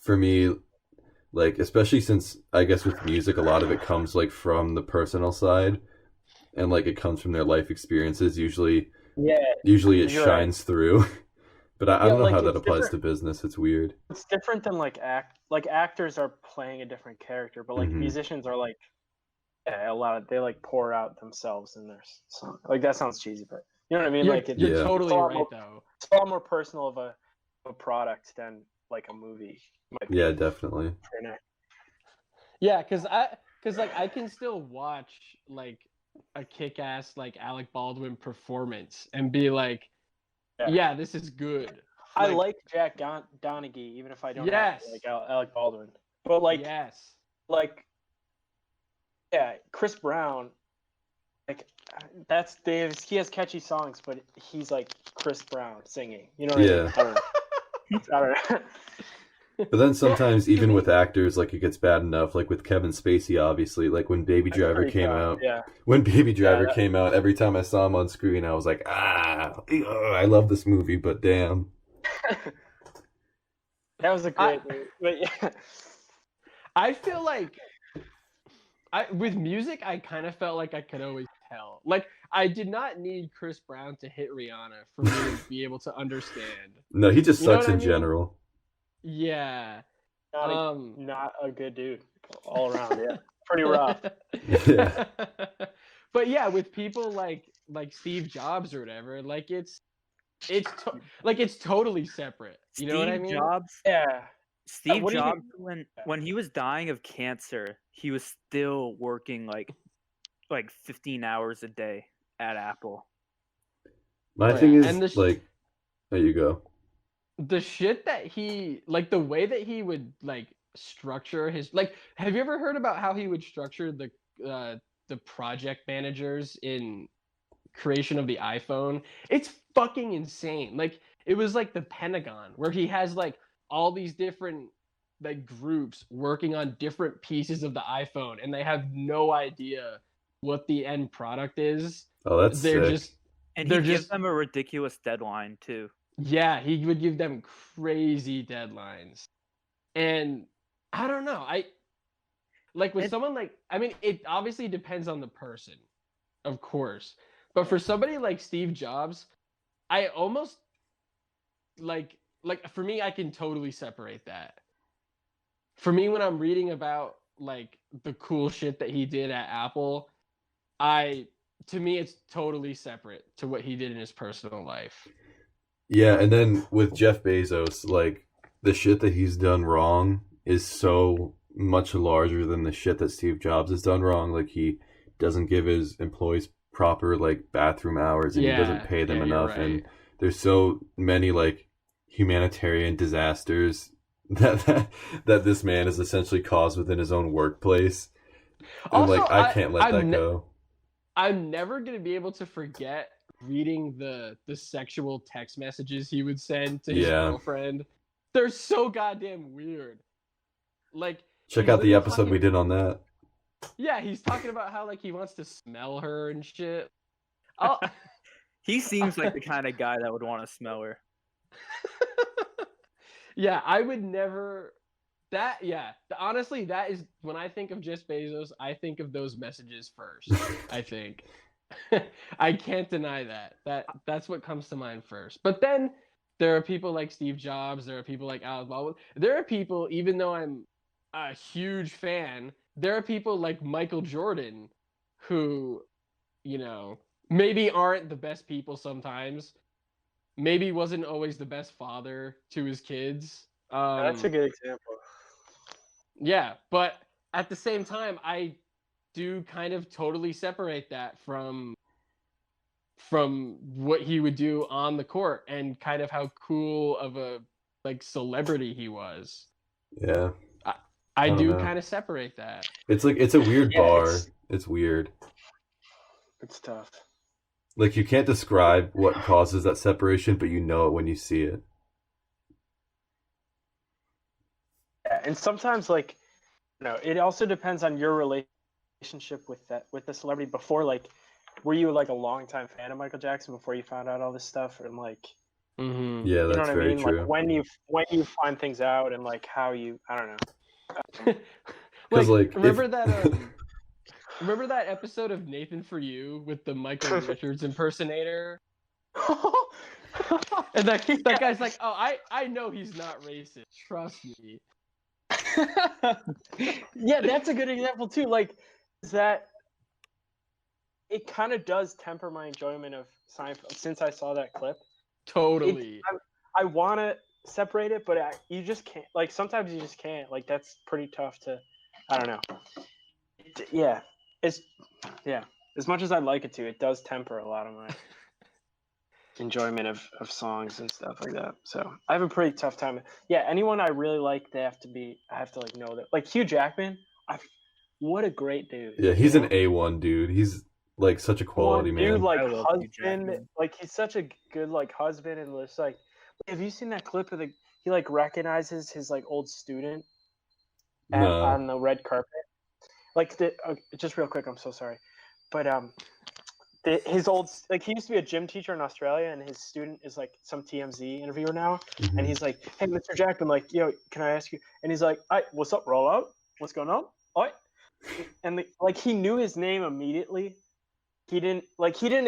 [SPEAKER 2] for me, like especially since I guess with music, a lot of it comes like from the personal side, and like it comes from their life experiences.
[SPEAKER 4] Yeah,
[SPEAKER 2] Usually it
[SPEAKER 4] you're right.
[SPEAKER 2] shines through. But I
[SPEAKER 4] Yeah,
[SPEAKER 2] don't know how
[SPEAKER 4] like
[SPEAKER 2] that
[SPEAKER 4] it's
[SPEAKER 2] applies
[SPEAKER 4] different.
[SPEAKER 2] to business. It's weird.
[SPEAKER 4] It's different than like actors are playing a different character, but like
[SPEAKER 2] Hmm.
[SPEAKER 4] musicians are like yeah, a lot of they like pour out themselves in their song. Like that sounds cheesy, but you know what I mean?
[SPEAKER 1] You're
[SPEAKER 4] Like
[SPEAKER 1] you're
[SPEAKER 2] Yeah,
[SPEAKER 4] it's a
[SPEAKER 1] totally
[SPEAKER 4] lot
[SPEAKER 1] right
[SPEAKER 4] more
[SPEAKER 1] though.
[SPEAKER 4] it's a lot more personal of a product than like a movie might
[SPEAKER 2] yeah,
[SPEAKER 4] be
[SPEAKER 2] definitely.
[SPEAKER 4] for an actor.
[SPEAKER 1] Yeah, cause like I can still watch like a kick-ass like Alec Baldwin performance and be like,
[SPEAKER 4] Yeah.
[SPEAKER 1] yeah, this is good.
[SPEAKER 4] I
[SPEAKER 1] Like,
[SPEAKER 4] like Jack Donaghy, even if I don't happen to
[SPEAKER 1] yes,
[SPEAKER 4] like Alec Baldwin. But
[SPEAKER 1] yes.
[SPEAKER 4] like yeah, Chris Brown, like that's Dave's. He has catchy songs, but he's like Chris Brown singing. You know what I mean?
[SPEAKER 2] Yeah.
[SPEAKER 4] I don't know. I don't know.
[SPEAKER 2] But then sometimes
[SPEAKER 1] To
[SPEAKER 2] even
[SPEAKER 1] me,
[SPEAKER 2] with actors, like it gets bad enough. Like with Kevin Spacey, obviously. Like when Baby
[SPEAKER 4] That's
[SPEAKER 2] Driver
[SPEAKER 4] pretty
[SPEAKER 2] came
[SPEAKER 4] tough.
[SPEAKER 2] out.
[SPEAKER 4] Yeah.
[SPEAKER 2] When Baby
[SPEAKER 4] Yeah.
[SPEAKER 2] Driver came out, every time I saw him on screen, I was like, I love this movie, but damn.
[SPEAKER 4] That was a
[SPEAKER 1] I
[SPEAKER 4] great movie. But yeah.
[SPEAKER 1] I feel like I with music I kind of felt like I could always tell. Like I did not need Chris Brown to hit Rihanna for me to be able to understand.
[SPEAKER 2] No, he just
[SPEAKER 1] You know
[SPEAKER 2] sucks
[SPEAKER 1] what I
[SPEAKER 2] in
[SPEAKER 1] mean?
[SPEAKER 2] general.
[SPEAKER 1] Yeah.
[SPEAKER 4] Not a
[SPEAKER 1] Um
[SPEAKER 4] not a good dude all around. Yeah. Pretty rough.
[SPEAKER 2] Yeah.
[SPEAKER 1] but yeah, with people like Steve Jobs or whatever, like like it's totally separate. You know what I
[SPEAKER 3] Steve
[SPEAKER 1] mean?
[SPEAKER 3] Jobs.
[SPEAKER 4] Yeah.
[SPEAKER 3] Steve
[SPEAKER 4] What do you?
[SPEAKER 3] Jobs, when he was dying of cancer, he was still working like 15 hours a day at Apple.
[SPEAKER 2] My
[SPEAKER 1] Oh
[SPEAKER 2] thing
[SPEAKER 1] yeah,
[SPEAKER 2] is
[SPEAKER 1] and
[SPEAKER 2] like, there you go.
[SPEAKER 1] the shit that he like the way that he would like structure his like have you ever heard about how he would structure the project managers in creation of the iPhone? It's fucking insane. Like it was like the Pentagon where he has like all these different like groups working on different pieces of the iPhone and they have no idea what the end product is.
[SPEAKER 2] Oh, that's
[SPEAKER 1] They're
[SPEAKER 2] sick.
[SPEAKER 1] just
[SPEAKER 3] And
[SPEAKER 1] they're
[SPEAKER 3] he'd give
[SPEAKER 1] just
[SPEAKER 3] them a ridiculous deadline too.
[SPEAKER 1] yeah, he would give them crazy deadlines. And I don't know. I like with
[SPEAKER 3] And
[SPEAKER 1] someone like I mean, it obviously depends on the person, of course. But for somebody like Steve Jobs, I almost like for me I can totally separate that. For me when I'm reading about like the cool shit that he did at Apple, I to me it's totally separate to what he did in his personal life.
[SPEAKER 2] Yeah, and then with Jeff Bezos, like the shit that he's done wrong is so much larger than the shit that Steve Jobs has done wrong. Like he doesn't give his employees proper like bathroom hours and he doesn't
[SPEAKER 1] Yeah,
[SPEAKER 2] pay them
[SPEAKER 1] yeah, you're
[SPEAKER 2] enough
[SPEAKER 1] right.
[SPEAKER 2] and there's so many like humanitarian disasters that this man has essentially caused within his own workplace. And
[SPEAKER 1] Also,
[SPEAKER 2] like I can't let that go.
[SPEAKER 1] I'm never gonna be able to forget reading the sexual text messages he would send to his
[SPEAKER 2] Yeah.
[SPEAKER 1] girlfriend. They're so goddamn weird. Like
[SPEAKER 2] Check
[SPEAKER 1] he's
[SPEAKER 2] out the
[SPEAKER 1] literally
[SPEAKER 2] episode we
[SPEAKER 1] talking.
[SPEAKER 2] did on that.
[SPEAKER 1] Yeah, he's talking about how like he wants to smell her and shit. Oh,
[SPEAKER 3] he seems like the kind of guy that would want to smell her.
[SPEAKER 1] yeah, I would never. That yeah, honestly, that is when I think of Jeff Bezos, I think of those messages first. I think. I can't deny that. That's what comes to mind first. But then there are people like Steve Jobs. There are people like Alec Baldwin. There are people, even though I'm a huge fan, there are people like Michael Jordan, who, you know, maybe aren't the best people sometimes. Maybe wasn't always the best father to his kids.
[SPEAKER 4] That's a good example.
[SPEAKER 1] Yeah, but at the same time, I do kind of totally separate that from what he would do on the court and kind of how cool of a like celebrity he was.
[SPEAKER 2] Yeah.
[SPEAKER 1] I,
[SPEAKER 2] I
[SPEAKER 1] I
[SPEAKER 2] don't
[SPEAKER 1] do
[SPEAKER 2] know.
[SPEAKER 1] kind of separate that.
[SPEAKER 2] It's like it's a weird
[SPEAKER 4] Yeah,
[SPEAKER 2] bar. It's weird.
[SPEAKER 4] it's tough.
[SPEAKER 2] Like you can't describe what causes that separation, but you know it when you see it.
[SPEAKER 4] Yeah, and sometimes like it also depends on your relationship with the celebrity before. Like, were you like a longtime fan of Michael Jackson before you found out all this stuff, and like,
[SPEAKER 1] Mm-hmm.
[SPEAKER 2] Yeah,
[SPEAKER 4] You know
[SPEAKER 2] that's
[SPEAKER 4] what I
[SPEAKER 2] very
[SPEAKER 4] mean?
[SPEAKER 2] true.
[SPEAKER 4] Like when you find things out and like how you, I don't know.
[SPEAKER 2] Because like,
[SPEAKER 1] remember that episode of Nathan For You with the Michael Richards impersonator? And that guy's like, oh, I know he's not racist. Trust me.
[SPEAKER 4] Yeah, that's a good example too. Like, is that it kind of does temper my enjoyment of Seinfeld since I saw that clip.
[SPEAKER 1] Totally.
[SPEAKER 4] I want to separate it, but you just can't. Like, sometimes you just can't. Like, that's pretty tough to. I don't know. Yeah, as much as I'd like it to, it does temper a lot of my enjoyment of songs and stuff like that. So I have a pretty tough time. Yeah, anyone I really like, I have to like know that. Like Hugh Jackman, what a great dude.
[SPEAKER 2] yeah, he's an A1 dude. He's like such a quality man.
[SPEAKER 4] Dude, like
[SPEAKER 3] I love Hugh
[SPEAKER 4] husband,
[SPEAKER 3] Jackman.
[SPEAKER 4] like he's such a good like husband, and it's like, have you seen that clip of he like recognizes his like old student
[SPEAKER 2] No.
[SPEAKER 4] on the red carpet? Like just real quick, I'm so sorry, but his old, like, he used to be a gym teacher in Australia, and his student is like some TMZ interviewer now,
[SPEAKER 2] Mhm.
[SPEAKER 4] and he's like, "Hey, Mr. Jackman, like, yo, can I ask you?" And he's like, "Hey, what's up, roll out? What's going on? Oi?" And like he knew his name immediately. He didn't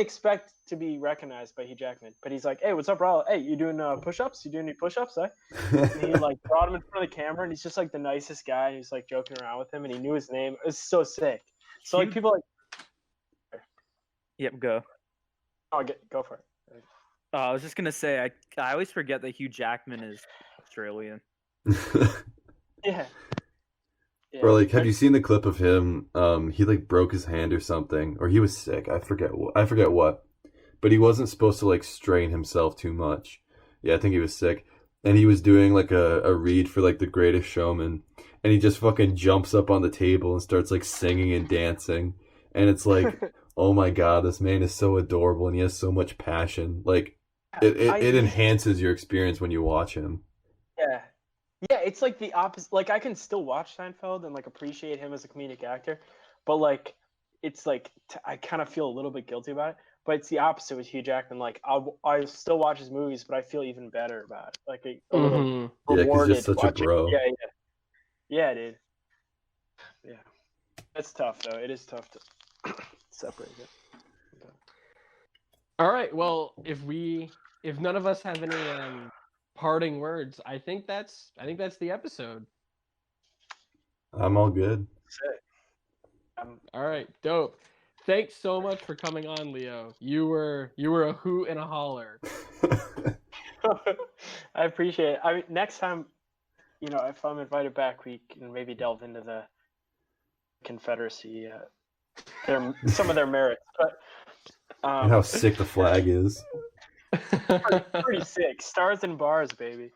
[SPEAKER 4] expect to be recognized by Hugh Jackman, but he's like, "Hey, what's up, Raul? Hey, you doing push-ups? You doing any push-ups, eh?" And he like brought him in front of the camera, and he's just like the nicest guy. He's like joking around with him, and he knew his name. It was so sick. So like people like,
[SPEAKER 3] Yep, go.
[SPEAKER 4] oh, go for it.
[SPEAKER 3] I was just gonna say, I always forget that Hugh Jackman is Australian.
[SPEAKER 4] Yeah.
[SPEAKER 2] Or like, have you seen the clip of him? He like broke his hand or something, or he was sick. I forget what. But he wasn't supposed to like strain himself too much. Yeah, I think he was sick, and he was doing like a read for like The Greatest Showman, and he just fucking jumps up on the table and starts like singing and dancing, and it's like, oh my god, this man is so adorable, and he has so much passion. Like, it enhances your experience when you watch him.
[SPEAKER 4] Yeah. Yeah, it's like the opposite. Like, I can still watch Seinfeld and like appreciate him as a comedic actor, but like, it's like I kind of feel a little bit guilty about it. But it's the opposite with Hugh Jackman. Like, I still watch his movies, but I feel even better about it. Like a little rewarded.
[SPEAKER 2] Yeah, 'cause you're such a bro.
[SPEAKER 4] Yeah, dude. Yeah, it's tough though. It is tough to separate it. Okay.
[SPEAKER 1] All right. Well, if none of us have any parting words, I think that's the episode.
[SPEAKER 2] I'm all good.
[SPEAKER 4] Sick.
[SPEAKER 1] All right, dope. Thanks so much for coming on, Leo. You were a hoot and a holler.
[SPEAKER 4] I appreciate it. I mean, next time, if I'm invited back, we can maybe delve into the Confederacy, some of their merits. But
[SPEAKER 2] and how sick the flag is.
[SPEAKER 4] Pretty sick. Stars and bars, baby.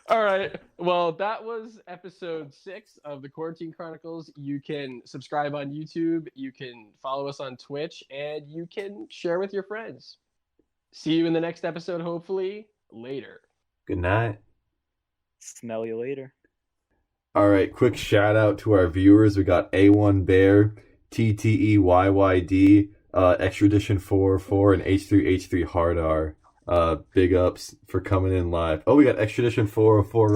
[SPEAKER 1] All right. Well, that was episode 6 of the Quarantine Chronicles. You can subscribe on YouTube, you can follow us on Twitch, and you can share with your friends. See you in the next episode, hopefully. Later.
[SPEAKER 2] Good night.
[SPEAKER 3] Smell you later.
[SPEAKER 2] All right, quick shout out to our viewers. We got A1 Bear, TTEYYD, Extradition 404, and H3H3 Hard R. Big ups for coming in live. Oh, we got Extradition 404